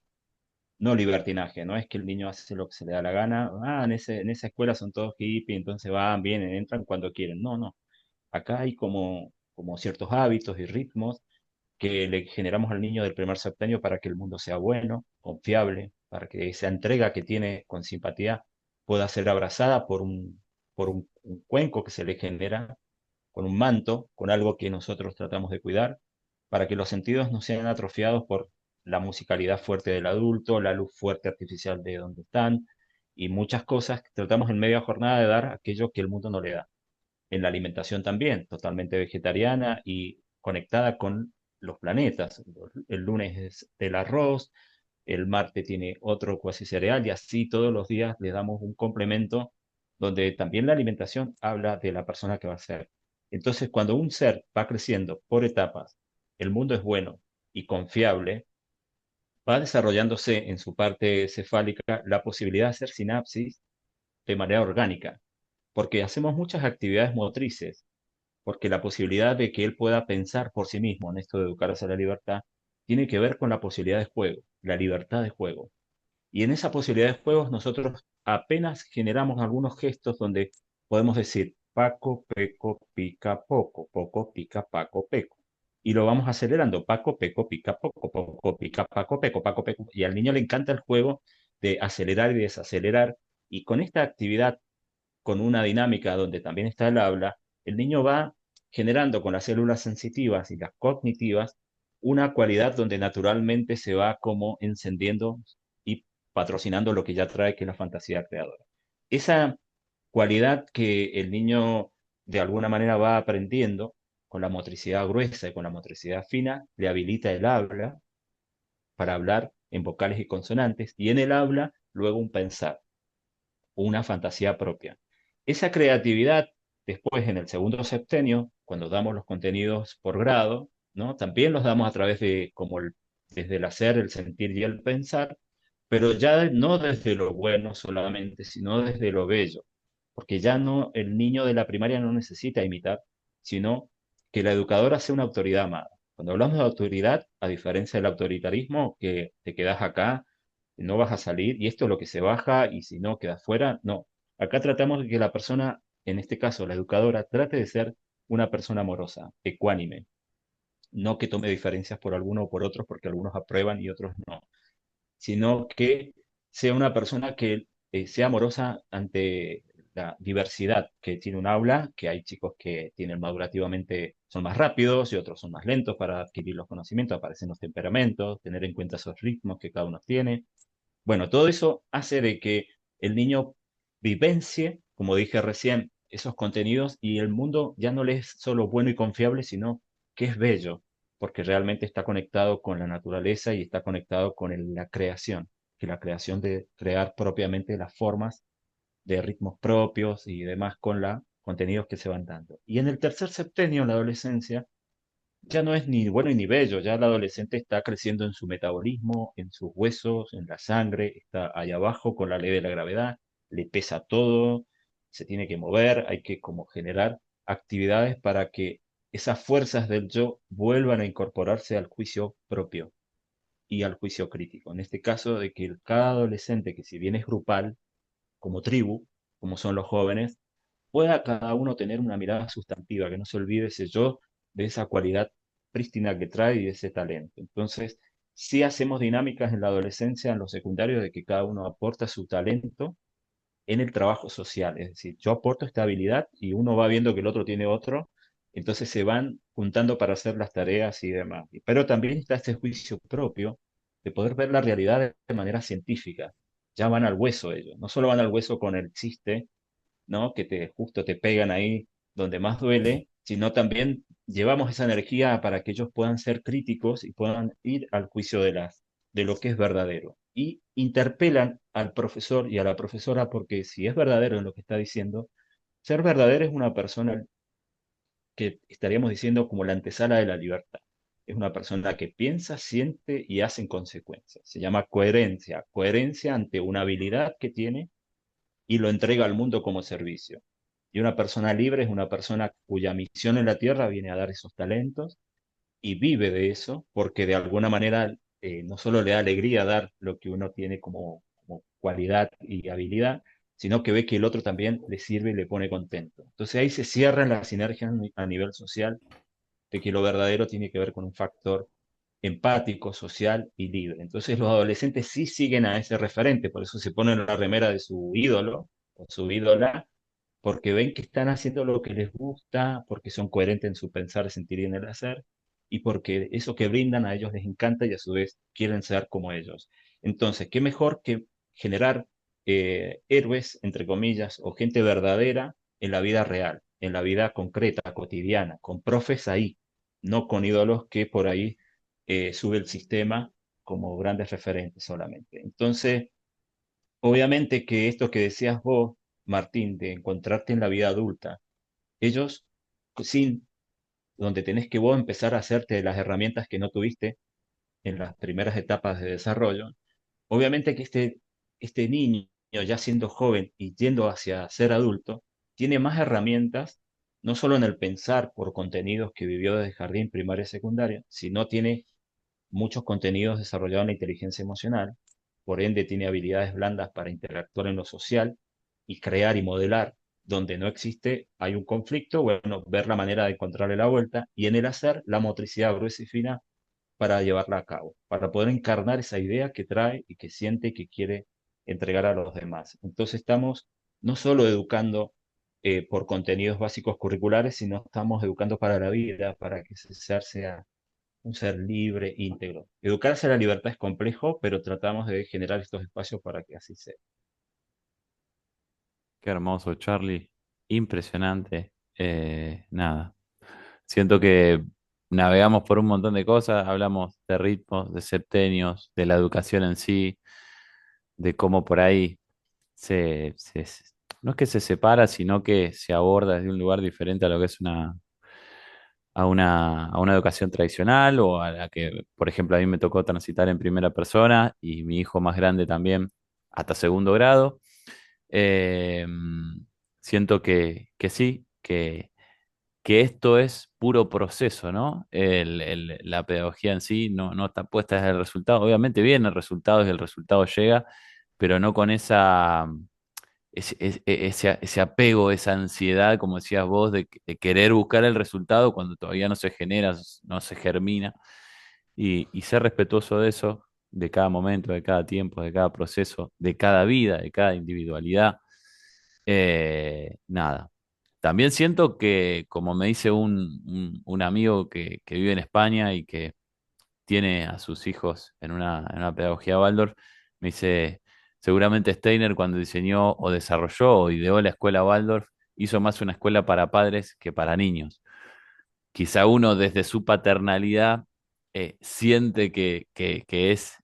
no libertinaje. No es que el niño hace lo que se le da la gana. Ah, en esa escuela son todos hippies, entonces van, vienen, entran cuando quieren. No, no. Acá hay como ciertos hábitos y ritmos que le generamos al niño del primer septenio para que el mundo sea bueno, confiable, para que esa entrega que tiene con simpatía pueda ser abrazada por un cuenco que se le genera, con un manto, con algo que nosotros tratamos de cuidar, para que los sentidos no sean atrofiados por la musicalidad fuerte del adulto, la luz fuerte artificial de donde están y muchas cosas que tratamos en media jornada de dar aquello que el mundo no le da. En la alimentación también, totalmente vegetariana y conectada con los planetas. El lunes es el arroz, el martes tiene otro cuasi cereal y así todos los días le damos un complemento donde también la alimentación habla de la persona que va a ser. Entonces, cuando un ser va creciendo por etapas, el mundo es bueno y confiable, va desarrollándose en su parte cefálica la posibilidad de hacer sinapsis de manera orgánica, porque hacemos muchas actividades motrices porque la posibilidad de que él pueda pensar por sí mismo en esto de educar hacia la libertad tiene que ver con la posibilidad de juego, la libertad de juego. Y en esa posibilidad de juegos nosotros apenas generamos algunos gestos donde podemos decir Paco, Peco, pica, poco, poco, pica, Paco, Peco. Y lo vamos acelerando, Paco, Peco, pica, poco, poco, pica, Paco, Peco. Y al niño le encanta el juego de acelerar y desacelerar. Y con esta actividad con una dinámica donde también está el habla, el niño va generando con las células sensitivas y las cognitivas una cualidad donde naturalmente se va como encendiendo y patrocinando lo que ya trae, que es la fantasía creadora. Esa cualidad que el niño de alguna manera va aprendiendo con la motricidad gruesa y con la motricidad fina, le habilita el habla para hablar en vocales y consonantes, y en el habla luego un pensar una fantasía propia. Esa creatividad, después en el segundo septenio, cuando damos los contenidos por grado, ¿no? También los damos a través de desde el hacer, el sentir y el pensar, pero ya no desde lo bueno solamente, sino desde lo bello, porque ya no, el niño de la primaria no necesita imitar, sino que la educadora sea una autoridad amada. Cuando hablamos de autoridad, a diferencia del autoritarismo, que te quedas acá, no vas a salir, y esto es lo que se baja, y si no, quedas fuera, no. Acá tratamos de que la persona, en este caso la educadora, trate de ser una persona amorosa, ecuánime, no que tome diferencias por alguno o por otros, porque algunos aprueban y otros no, sino que sea una persona que sea amorosa ante la diversidad que tiene un aula, que hay chicos que tienen madurativamente, son más rápidos y otros son más lentos para adquirir los conocimientos, aparecen los temperamentos, tener en cuenta esos ritmos que cada uno tiene. Bueno, todo eso hace de que el niño vivencie como dije recién, esos contenidos y el mundo ya no le es solo bueno y confiable, sino que es bello, porque realmente está conectado con la naturaleza y está conectado con la creación, que la creación de crear propiamente las formas de ritmos propios y demás con los contenidos que se van dando. Y en el tercer septenio, en la adolescencia, ya no es ni bueno ni bello, ya el adolescente está creciendo en su metabolismo, en sus huesos, en la sangre, está ahí abajo con la ley de la gravedad, le pesa todo, se tiene que mover, hay que como generar actividades para que esas fuerzas del yo vuelvan a incorporarse al juicio propio y al juicio crítico. En este caso, de que cada adolescente, que si bien es grupal, como tribu, como son los jóvenes, pueda cada uno tener una mirada sustantiva, que no se olvide ese yo de esa cualidad prístina que trae y de ese talento. Entonces, sí hacemos dinámicas en la adolescencia, en los secundarios, de que cada uno aporta su talento en el trabajo social. Es decir, yo aporto esta habilidad y uno va viendo que el otro tiene otro, entonces se van juntando para hacer las tareas y demás. Pero también está este juicio propio de poder ver la realidad de manera científica. Ya van al hueso ellos, no solo van al hueso con el chiste, ¿no? Que justo te pegan ahí donde más duele, sino también llevamos esa energía para que ellos puedan ser críticos y puedan ir al juicio de lo que es verdadero. Y interpelan al profesor y a la profesora porque si es verdadero en lo que está diciendo, ser verdadero es una persona que estaríamos diciendo como la antesala de la libertad. Es una persona que piensa, siente y hace en consecuencia. Se llama coherencia, coherencia ante una habilidad que tiene y lo entrega al mundo como servicio. Y una persona libre es una persona cuya misión en la tierra viene a dar esos talentos y vive de eso, porque de alguna manera no solo le da alegría dar lo que uno tiene como cualidad y habilidad, sino que ve que el otro también le sirve y le pone contento. Entonces ahí se cierran las sinergias a nivel social de que lo verdadero tiene que ver con un factor empático, social y libre. Entonces los adolescentes sí siguen a ese referente, por eso se ponen la remera de su ídolo o su ídola, porque ven que están haciendo lo que les gusta, porque son coherentes en su pensar, sentir y en el hacer, y porque eso que brindan a ellos les encanta y a su vez quieren ser como ellos. Entonces, ¿qué mejor que generar héroes, entre comillas, o gente verdadera en la vida real, en la vida concreta, cotidiana, con profes ahí, no con ídolos que por ahí sube el sistema como grandes referentes solamente? Entonces, obviamente que esto que decías vos, Martín, de encontrarte en la vida adulta, ellos, sin, donde tenés que vos empezar a hacerte las herramientas que no tuviste en las primeras etapas de desarrollo, obviamente que este niño, ya siendo joven y yendo hacia ser adulto, tiene más herramientas, no solo en el pensar por contenidos que vivió desde jardín, primaria y secundaria, sino tiene muchos contenidos desarrollados en la inteligencia emocional, por ende tiene habilidades blandas para interactuar en lo social y crear y modelar. Donde no existe, hay un conflicto, bueno, ver la manera de encontrarle la vuelta y en el hacer la motricidad gruesa y fina para llevarla a cabo, para poder encarnar esa idea que trae y que siente y que quiere entregar a los demás. Entonces estamos no solo educando por contenidos básicos curriculares, sino estamos educando para la vida, para que ese ser sea un ser libre, íntegro. Educarse a la libertad es complejo, pero tratamos de generar estos espacios para que así sea. Qué hermoso, Charlie. Impresionante. Nada. Siento que navegamos por un montón de cosas, hablamos de ritmos, de septenios, de la educación en sí, de cómo por ahí no es que se separa, sino que se aborda desde un lugar diferente a lo que es a una educación tradicional o a la que, por ejemplo, a mí me tocó transitar en primera persona y mi hijo más grande también hasta segundo grado. Eh, Siento que sí, que esto es puro proceso, ¿no? La pedagogía en sí no está puesta desde el resultado. Obviamente viene el resultado y el resultado llega, pero no con ese apego, esa ansiedad, como decías vos, de querer buscar el resultado cuando todavía no se genera, no se germina, y ser respetuoso de eso, de cada momento, de cada tiempo, de cada proceso, de cada vida, de cada individualidad. Nada. También siento que, como me dice un amigo que vive en España y que tiene a sus hijos en una pedagogía Waldorf, me dice, Seguramente Steiner cuando diseñó o desarrolló o ideó la escuela Waldorf hizo más una escuela para padres que para niños. Quizá uno desde su paternalidad siente que es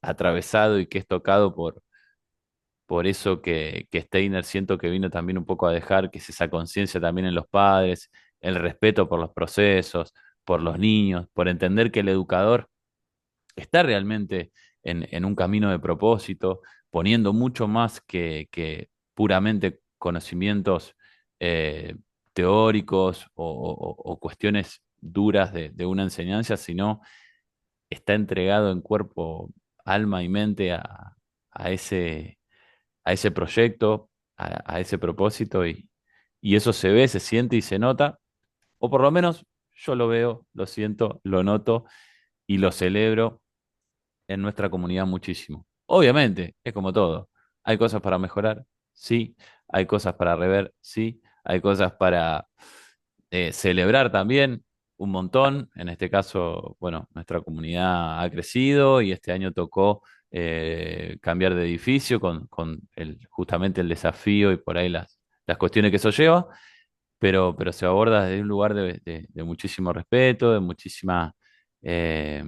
atravesado y que es tocado por eso que Steiner siento que vino también un poco a dejar, que es esa conciencia también en los padres, el respeto por los procesos, por los niños, por entender que el educador está realmente en un camino de propósito, poniendo mucho más que puramente conocimientos eh, teóricos o cuestiones duras de una enseñanza, sino está entregado en cuerpo, alma y mente a a ese proyecto, a ese propósito, y eso se ve, se siente y se nota, o por lo menos yo lo veo, lo siento, lo noto y lo celebro en nuestra comunidad muchísimo. Obviamente, es como todo. Hay cosas para mejorar, sí. Hay cosas para rever, sí. Hay cosas para celebrar también un montón. En este caso, bueno, nuestra comunidad ha crecido y este año tocó cambiar de edificio con justamente el desafío y por ahí las cuestiones que eso lleva, pero se aborda desde un lugar de muchísimo respeto, de muchísima eh,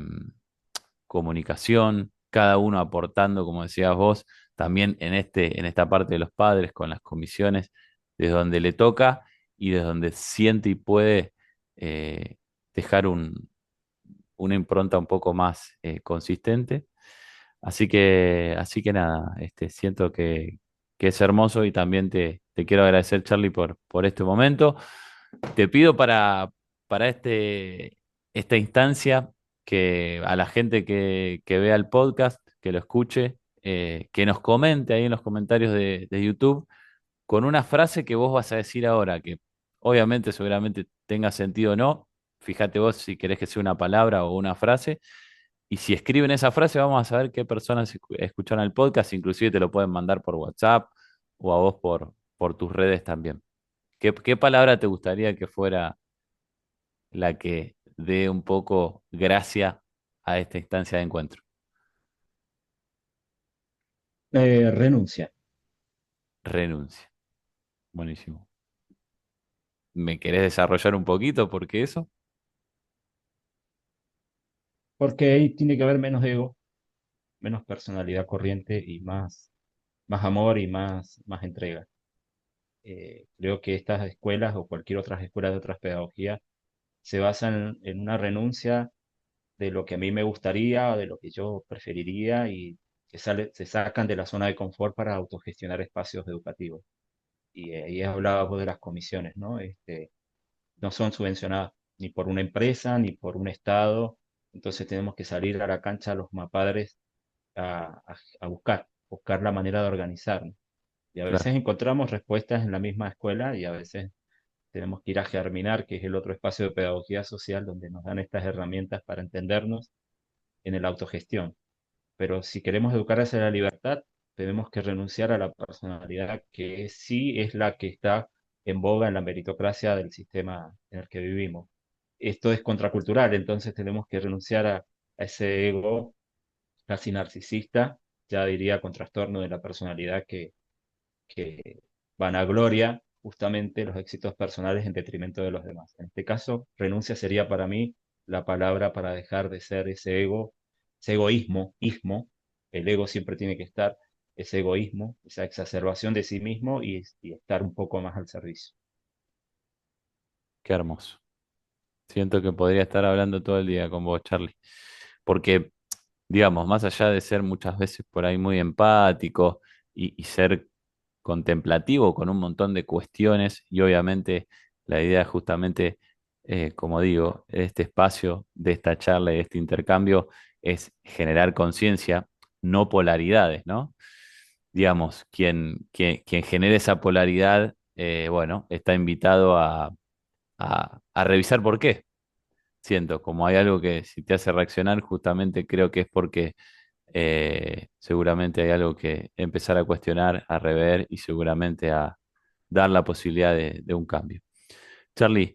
comunicación, cada uno aportando, como decías vos, también en esta parte de los padres, con las comisiones, desde donde le toca y desde donde siente y puede eh, dejar una impronta un poco más consistente. Así que nada, siento que es hermoso y también te quiero agradecer, Charlie, por este momento. Te pido para esta instancia que a la gente que vea el podcast, que lo escuche, que nos comente ahí en los comentarios de YouTube con una frase que vos vas a decir ahora, que obviamente seguramente tenga sentido o no. Fíjate vos si querés que sea una palabra o una frase. Y si escriben esa frase, vamos a saber qué personas escucharon el podcast. Inclusive te lo pueden mandar por WhatsApp o a vos por tus redes también. ¿Qué palabra te gustaría que fuera la que dé un poco gracia a esta instancia de encuentro? Renuncia, Renuncia. Buenísimo. ¿Me querés desarrollar un poquito? ¿Por qué eso? porque ahí tiene que haber menos ego, menos personalidad corriente y más amor y más entrega. Creo que estas escuelas o cualquier otras escuelas de otras pedagogías se basan en una renuncia de lo que a mí me gustaría, de lo que yo preferiría y se sacan de la zona de confort para autogestionar espacios educativos. Y ahí hablaba vos de las comisiones, ¿no? No son subvencionadas ni por una empresa ni por un estado, entonces tenemos que salir a la cancha los mapadres a buscar la manera de organizarnos. Y a Claro, veces encontramos respuestas en la misma escuela y a veces tenemos que ir a Germinar, que es el otro espacio de pedagogía social donde nos dan estas herramientas para entendernos en la autogestión. Pero si queremos educar hacia la libertad, tenemos que renunciar a la personalidad que sí es la que está en boga en la meritocracia del sistema en el que vivimos. Esto es contracultural, entonces tenemos que renunciar a ese ego casi narcisista, ya diría con trastorno de la personalidad que vanagloria justamente los éxitos personales en detrimento de los demás. En este caso, renuncia sería para mí la palabra para dejar de ser ese ego, ese egoísmo, el ego siempre tiene que estar, ese egoísmo, esa exacerbación de sí mismo y estar un poco más al servicio. qué hermoso. Siento que podría estar hablando todo el día con vos, Charlie. Porque, digamos, más allá de ser muchas veces por ahí muy empático y ser contemplativo con un montón de cuestiones, y obviamente la idea es justamente, como digo, este espacio de esta charla y de este intercambio es generar conciencia, no polaridades, ¿no? Digamos, quien genere esa polaridad, bueno, está invitado a revisar por qué. Siento, como hay algo que si te hace reaccionar, justamente creo que es porque seguramente hay algo que empezar a cuestionar, a rever y seguramente a dar la posibilidad de un cambio. Charlie,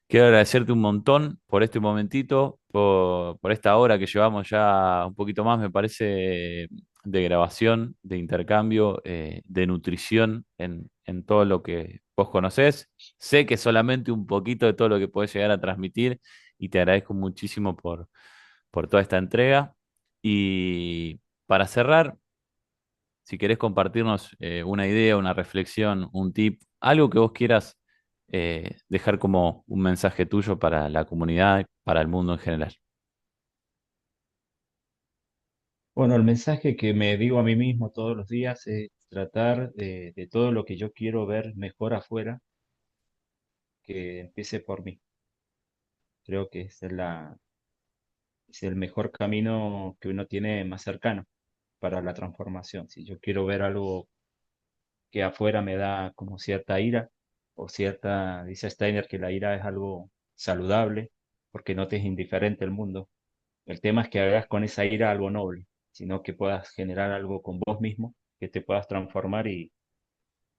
quiero agradecerte un montón por este momentito, por esta hora que llevamos ya un poquito más, me parece de grabación, de intercambio, de nutrición en todo lo que vos conocés. Sé que solamente un poquito de todo lo que podés llegar a transmitir y te agradezco muchísimo por toda esta entrega. Y para cerrar, si querés compartirnos una idea, una reflexión, un tip, algo que vos quieras dejar como un mensaje tuyo para la comunidad, para el mundo en general. Bueno, el mensaje que me digo a mí mismo todos los días es tratar de todo lo que yo quiero ver mejor afuera, que empiece por mí. Creo que es el mejor camino que uno tiene más cercano para la transformación. Si yo quiero ver algo que afuera me da como cierta ira o cierta, dice Steiner que la ira es algo saludable porque no te es indiferente el mundo. El tema es que hagas con esa ira algo noble, sino que puedas generar algo con vos mismo, que te puedas transformar y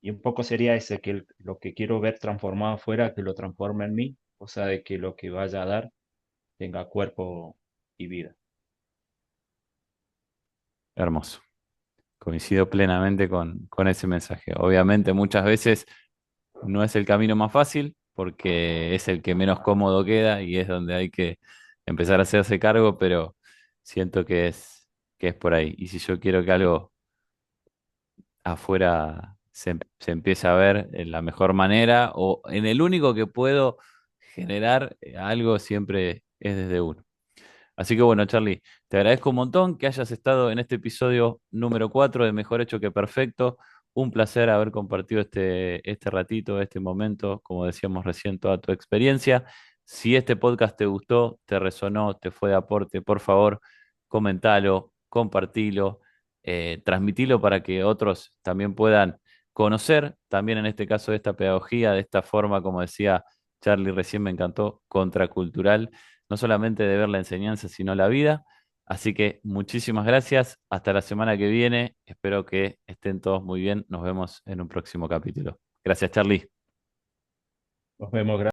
un poco sería ese, que lo que quiero ver transformado afuera, que lo transforme en mí, o sea, de que lo que vaya a dar tenga cuerpo y vida. Hermoso. Coincido plenamente con ese mensaje. Obviamente muchas veces no es el camino más fácil porque es el que menos cómodo queda y es donde hay que empezar a hacerse cargo, pero siento que es por ahí. Y si yo quiero que algo afuera se empiece a ver en la mejor manera o en el único que puedo generar algo, siempre es desde uno. Así que bueno, Charlie, te agradezco un montón que hayas estado en este episodio número 4 de Mejor Hecho que Perfecto. Un placer haber compartido este ratito, este momento, como decíamos recién, toda tu experiencia. Si este podcast te gustó, te resonó, te fue de aporte, por favor, comentalo, compartilo, transmitilo para que otros también puedan conocer, también en este caso, de esta pedagogía, de esta forma, como decía Charlie recién, me encantó, contracultural no solamente de ver la enseñanza, sino la vida. Así que muchísimas gracias. Hasta la semana que viene. Espero que estén todos muy bien. Nos vemos en un próximo capítulo. Gracias, Charlie. Nos vemos.